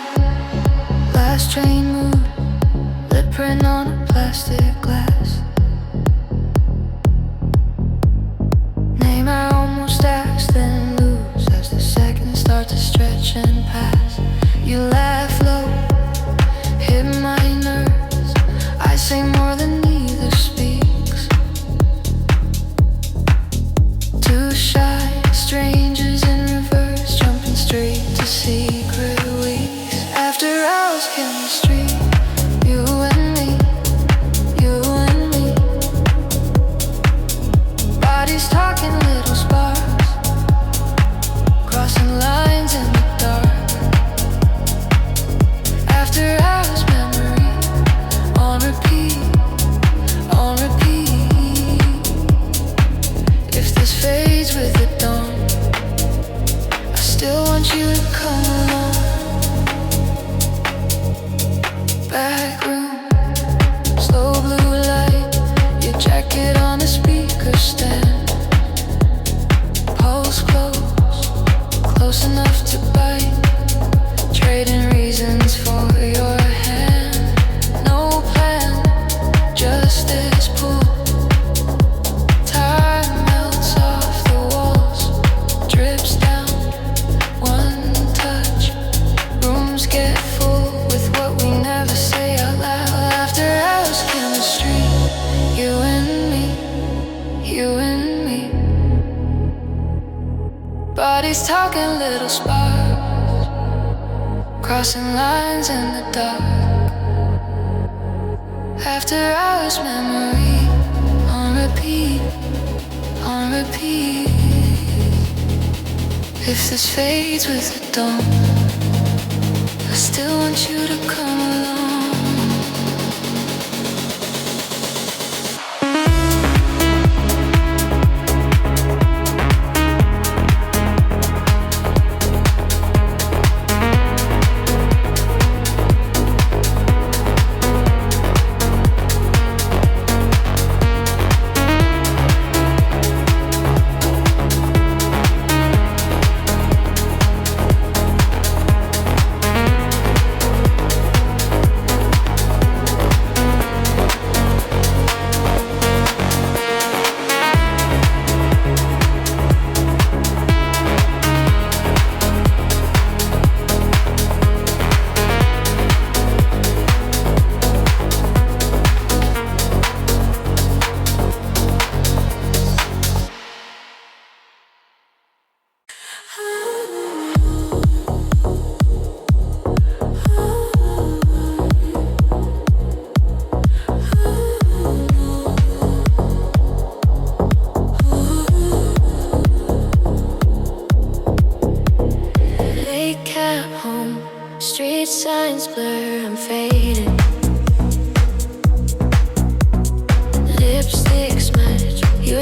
last train moved, lip print on a plastic glass. Name I almost asked, then lose as the seconds start to stretch and pass. You laugh low, hit my nerves. I say more than either speaks. Two shy strangers in reverse, jumping straight to secret weeks. After hours chemistry, you and me, you and me. Bodies talking little sparks, crossing lines in the dark. After hours memory, on repeat, on repeat. If this fades with the dawn, I still want you to come along. Back room, slow blue light, your jacket on a speaker stand. Pulse close, close enough to bite. Trading reasons for your hand. No plan, just this pull. Time melts off the walls, drips down, one touch. Rooms get full with what we never say out loud. After hours chemistry, you and me, you and me. Bodies talking little sparks, crossing lines in the dark. After hours memory, on repeat, on repeat. If this fades with the dawn, I still want you to come along.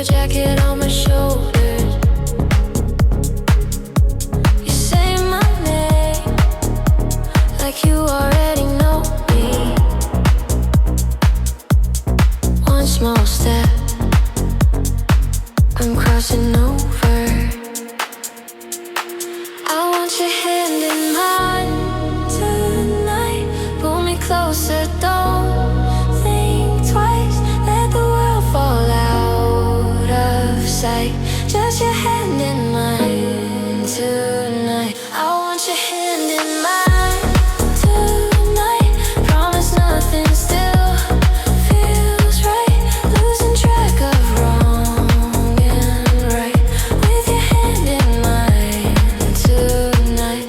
your jacket on my shoulders. You say my name like you already know me. One small step, I'm crossing over. I want your hand in mine tonight. Pull me closer, don't think twice. Let the world fall out of sight. Just your hand in mine tonight. I want your hand in mine tonight. Promise nothing still feels right. Losing track of wrong and right. With your hand in mine tonight.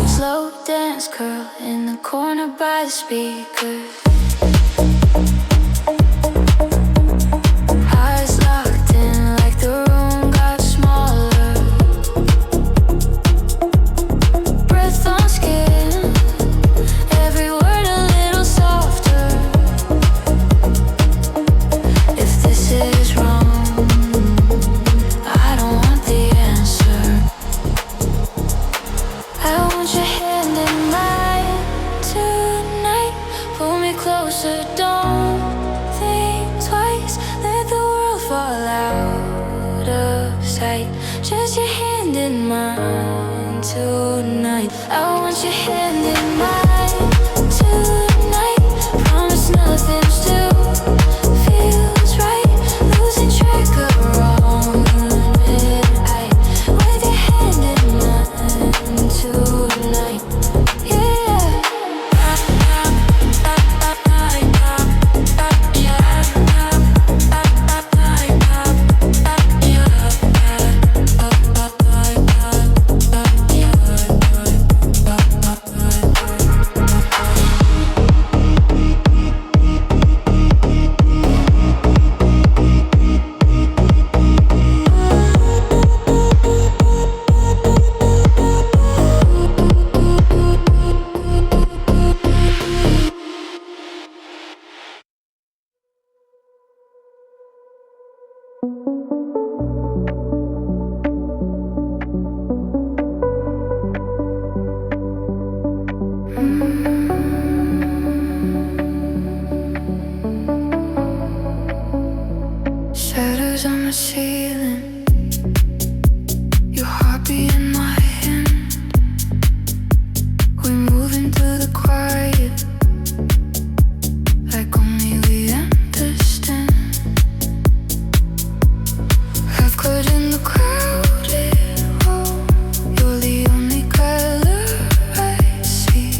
Slow dance curl in the corner by the speaker. Eyes locked in like the room got smaller. Breath on skin, every word a little softer. If this is wrong, I don't want the answer. I want your hand in mine tonight. Pull me closer, don't think twice. Let the world fall out of sight. Just your hand in mine tonight. I want your hand in mine tonight. Promise nothing still feels right. Losing track of wrong and right. With your hand in mine tonight. Shadows on the ceiling, your heartbeat in my hand. We're moving through the quiet, like only we understand. Half caught in the crowded room, you're the only color I see.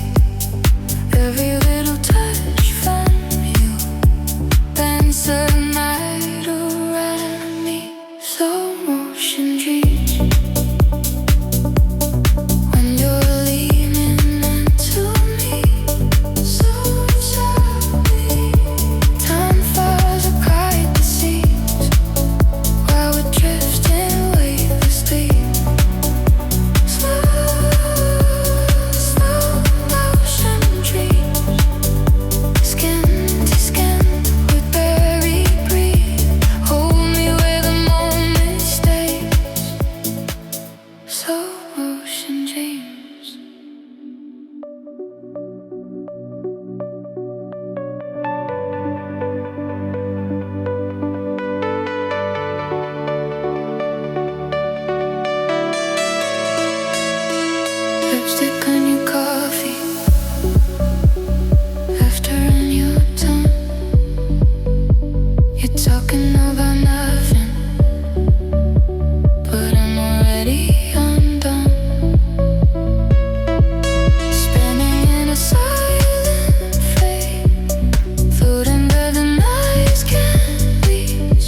Every little touch from you bends the night around me. Slow motion dreams when you're leaning into me so softly. Time fires are bright the seams while we're drifting weightlessly. Slow motion dreams, skin to skin with buried breath. Hold me where the moment stays. Slow motion dreams. Lipstick on your coffee, laughter on your tongue. You're talking about nothing, but I'm already undone. Spinning in a silent flame, floating where the nights can't reach.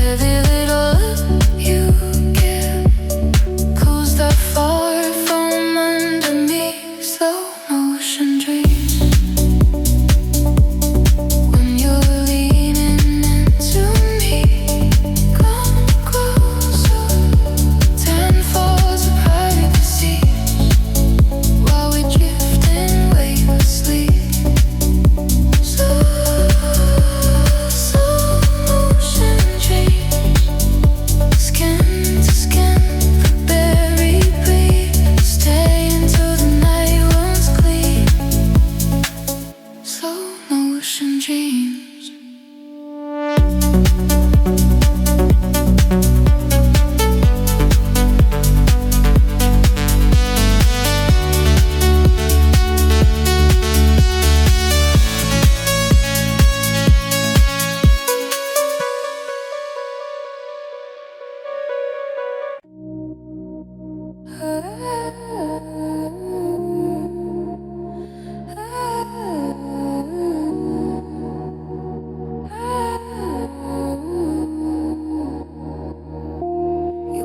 Every little look you give cools the far from under me. Slow motion dreams when you're leaning into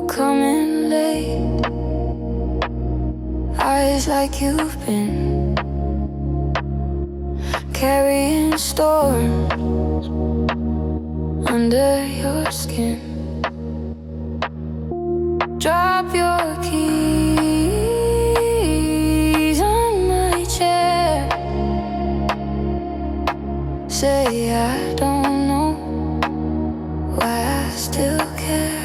Coming late, eyes like you've been carrying storms under your skin. Drop your keys on my chair. Say I don't know why I still care.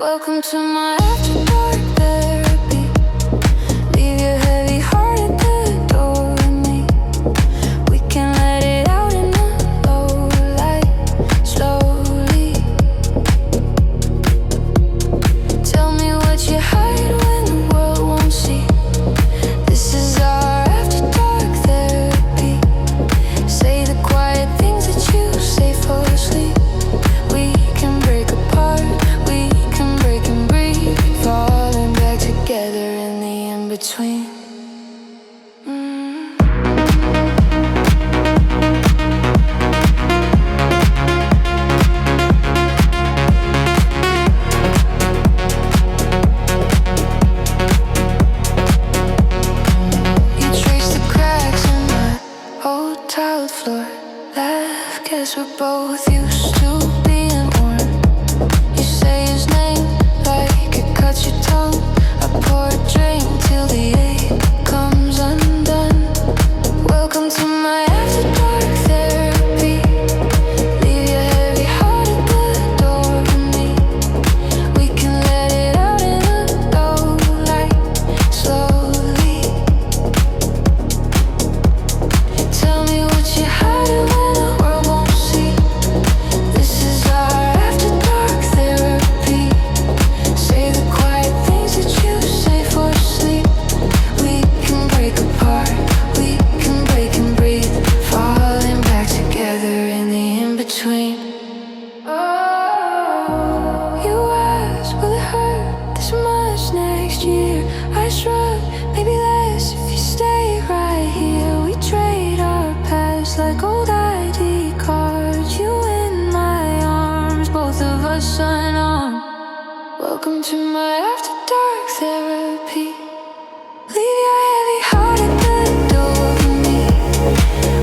Welcome to my after dark therapy. Leave your heavy heart at the door with me. We can let it out in the low light, slowly. Tell me what you hide when the world won't see. This is our after dark therapy. Say the quiet things that you say for sleep. We can break apart, we can break and breathe, falling back together in the in-between. You trace the cracks in my old tiled floor. Laugh, guess we're both used to being warm. You say his name like it cuts your tongue. I pour a drink till the ache comes undone. Welcome to my after dark therapy. Leave your heavy heart at the door with me. We can let it out in the low light, slowly. Tell me what you hide when the world won't see. This is our after dark therapy. Say the quiet things that you say for sleep. We can break apart, we can break and breathe, falling back together in the in-between. Oh, you ask, will it hurt this much next year? I shrug, maybe less if you stay right here. We trade our past like old ID cards. You in my arms, both of us unarmed. Welcome to my after dark therapy. Leave your heavy heart at the door with me.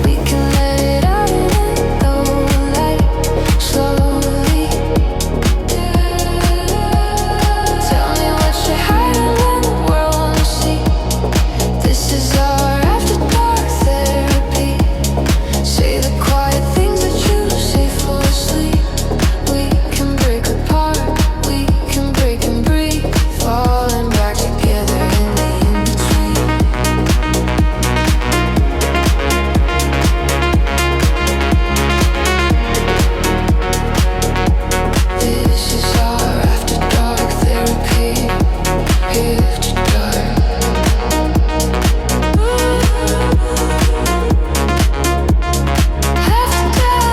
We can let it out in the low light, slowly. Tell me what you're hiding when the world won't see. This is our after dark therapy. Say the quiet things that you say for sleep. We can break apart, we can break and breathe, falling back together in the in-between. This is our after dark therapy. After dark. After dark.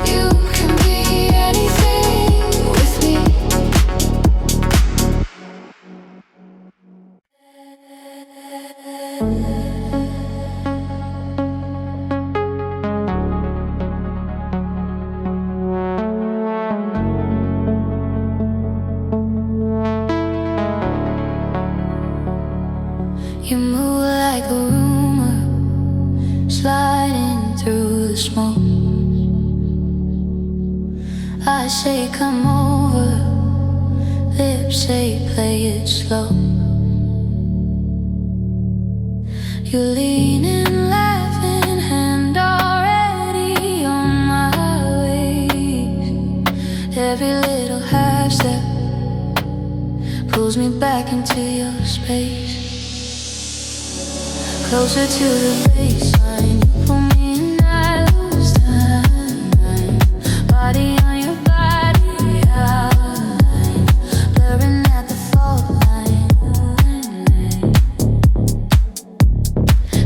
You can be anything with me. You move like a rumor, sliding through the smoke. I say come over, lips say play it slow. You lean in, laughing, hand already on my waist. Every little half step pulls me back into your space. Closer to the baseline, you pull me and I lose time. Body on your body, outline, blurring at the fault line.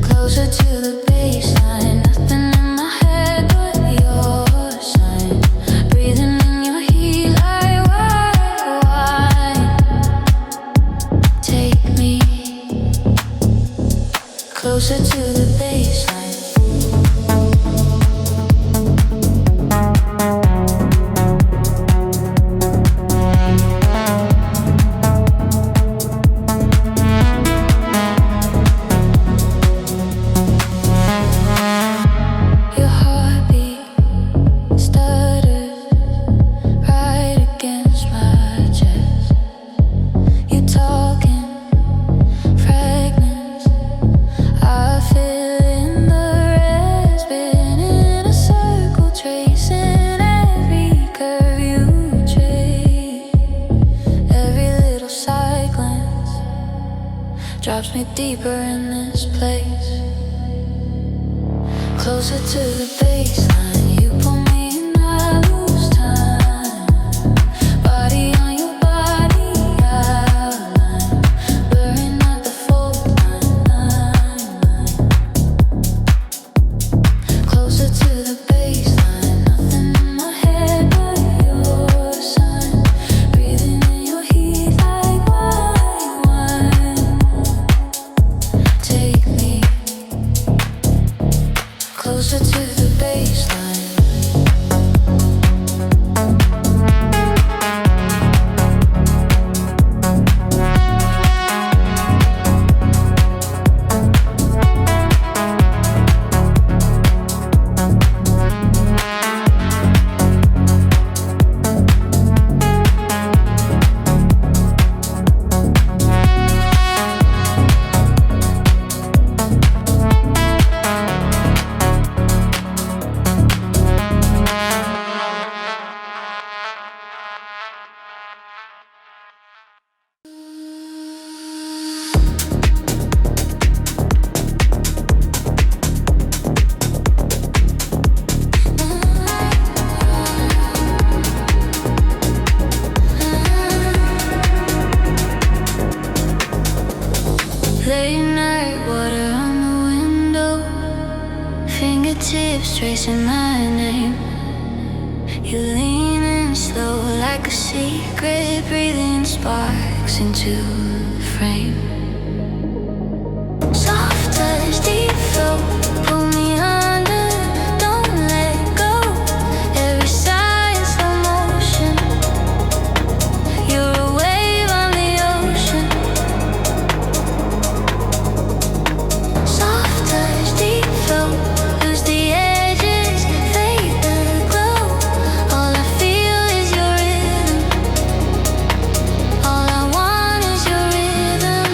Closer to the baseline, nothing in my head but your sign. Breathing in your heat like wine. Take me closer to the baseline. Your heartbeat stutters right against my chest. You're talking fragments. I fill in the rest, spin in a circle, tracing every curve you trace. Every little side glance drops me deeper in this place. Closer to the baseline, you pull me and I lose time. Body on your body, outline, blurring at the fault line. Closer to the baseline, nothing in my head but your sign. Breathing in your heat like wine. Take me closer to the baseline. Late night water on the window, fingertips tracing my name. You lean in slow like a secret, breathing sparks into the frame. Soft touch, deep flow, pull me under, don't let go. Every sigh in slow motion, you're a wave on the ocean. Soft touch, deep flow, lose the edges, fade the glow. All I feel is your rhythm, all I want is your rhythm.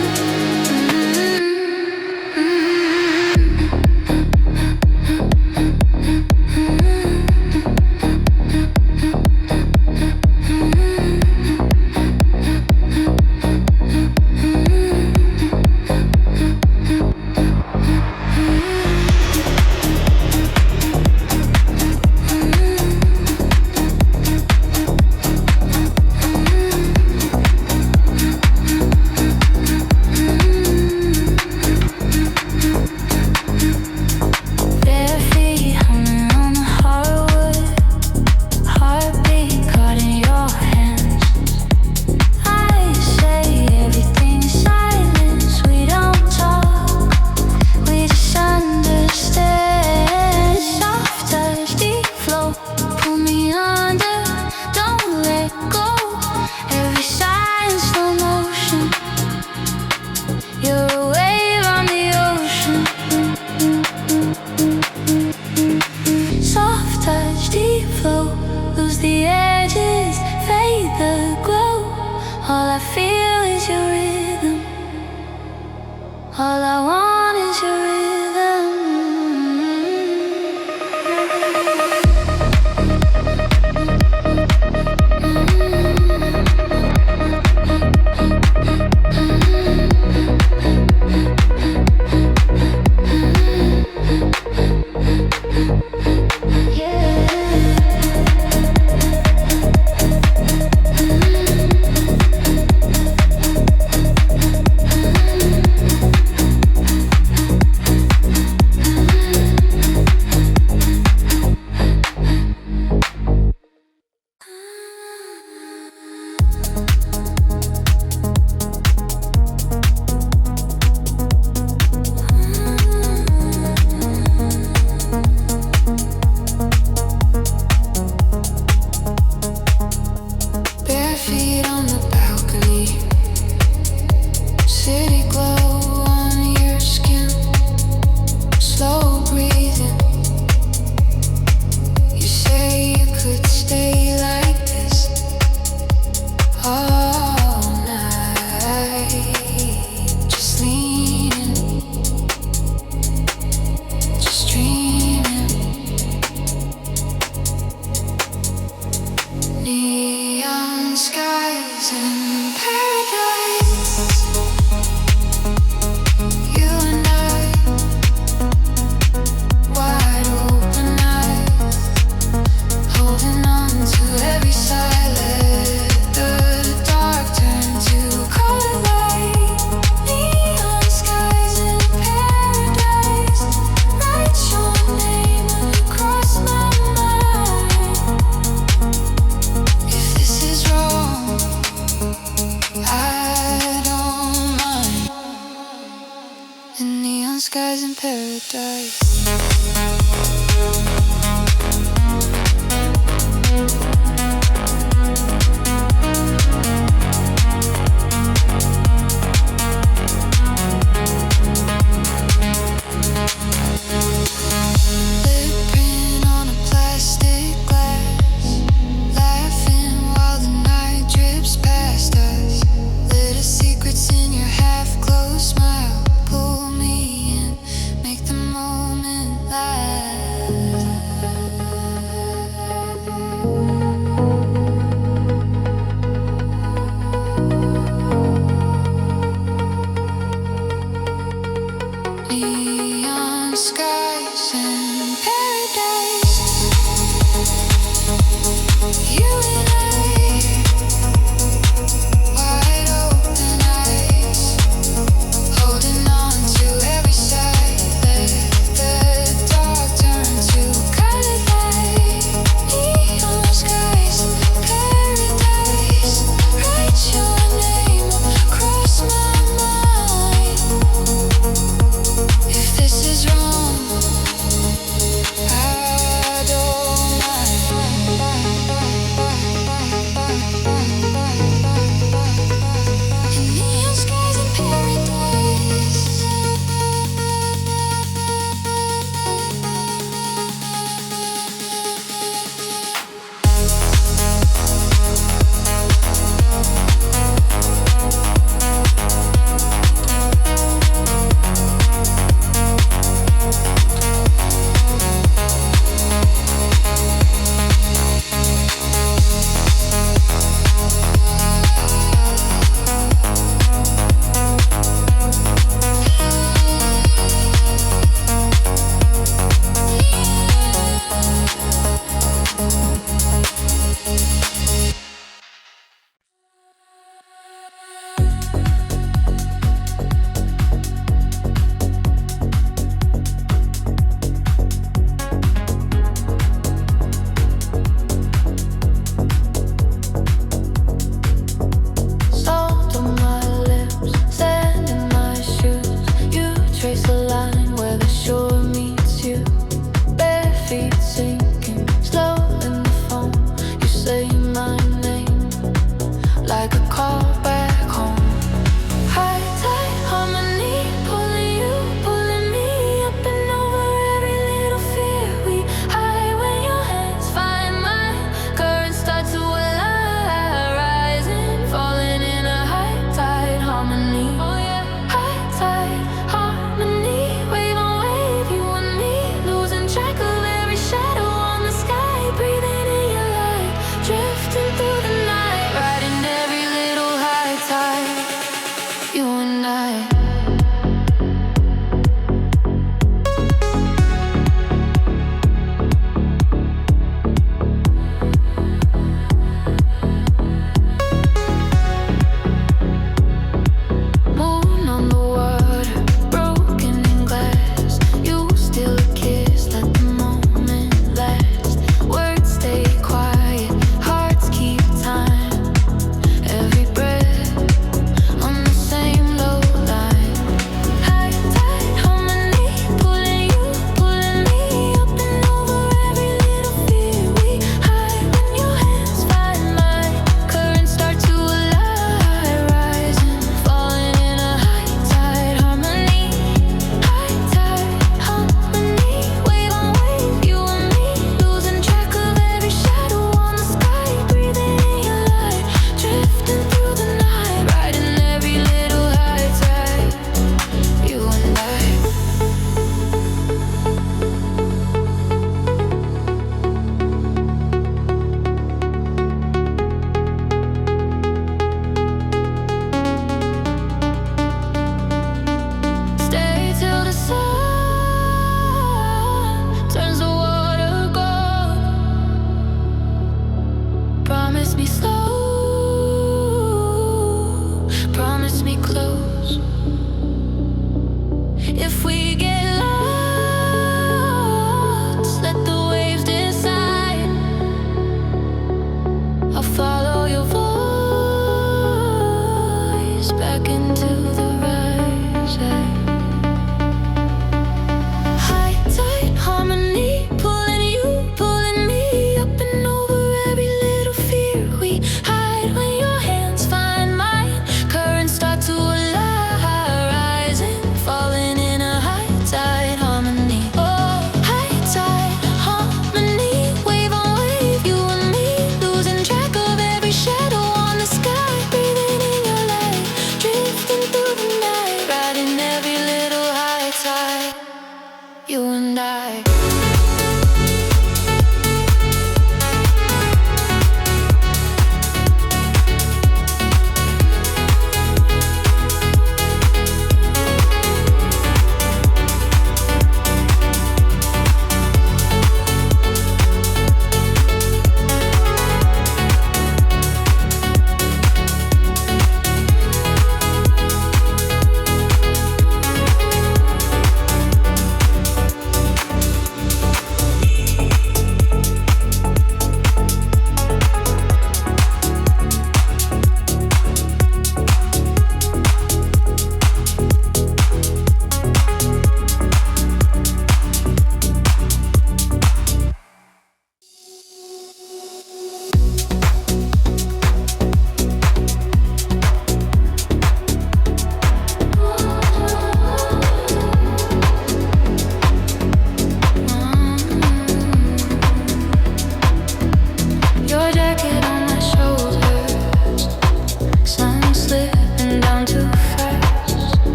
you and I.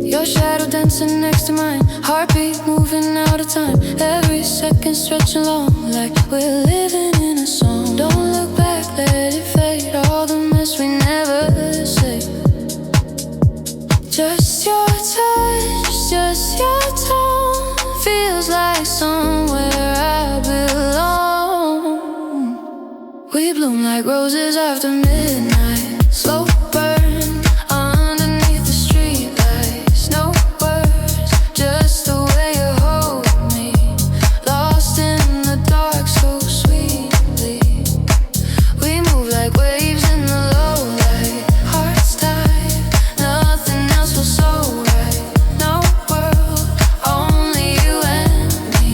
Your shadow dancing next to mine, heartbeat moving out of time. Every second stretching marching along like we're living in a song. Don't look back, let it fade. All the mess we never say. Just your touch, just your tone feels like somewhere I belong. We bloom like roses after midnight. Slow burn underneath the streetlights. No words, just the way you hold me. Lost in the dark so sweetly. We move like waves in the low light. Hearts tied, nothing else feels so right. No world, only you and me.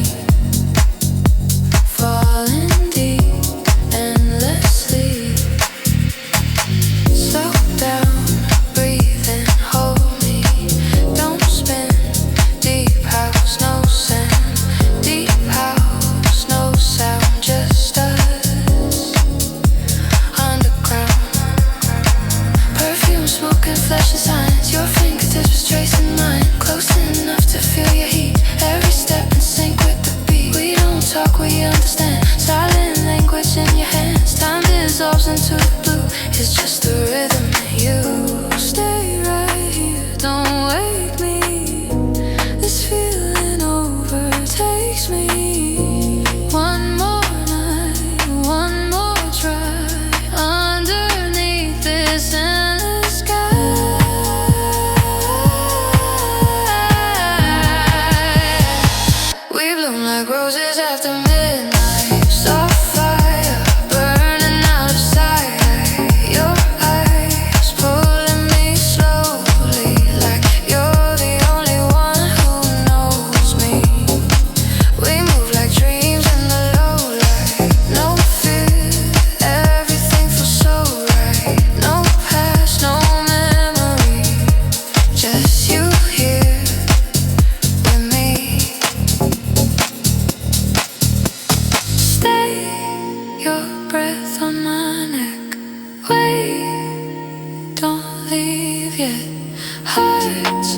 Falling deep endlessly. Slow down, breathe and hold me. Don't spin. Deep house, no sand. Deep house, no sound, just us. Underground. Perfume, smoke and flesh and signs. Your fingertips tracing mine. Close enough to feel your heat. Every step in sync with the beat. We don't talk, we understand. Silent language in your hands. Time dissolves into the blue. It's just the rhythm and you. Stay right here, don't wake me. This feeling overtakes me. One more night, one more try. Underneath this endless sky. We bloom like roses after midnight. Soft fire burning out of sight. Your eyes pulling me slowly, like you're the only one who knows me. We move like dreams in the low light. No fear, everything feels so right. No past, no memory, just you here with me. Stay, your breath on my neck. Wait, don't leave yet. Hearts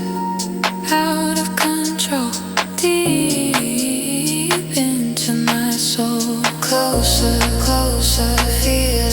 out of control, deep into my soul. Closer, closer, feel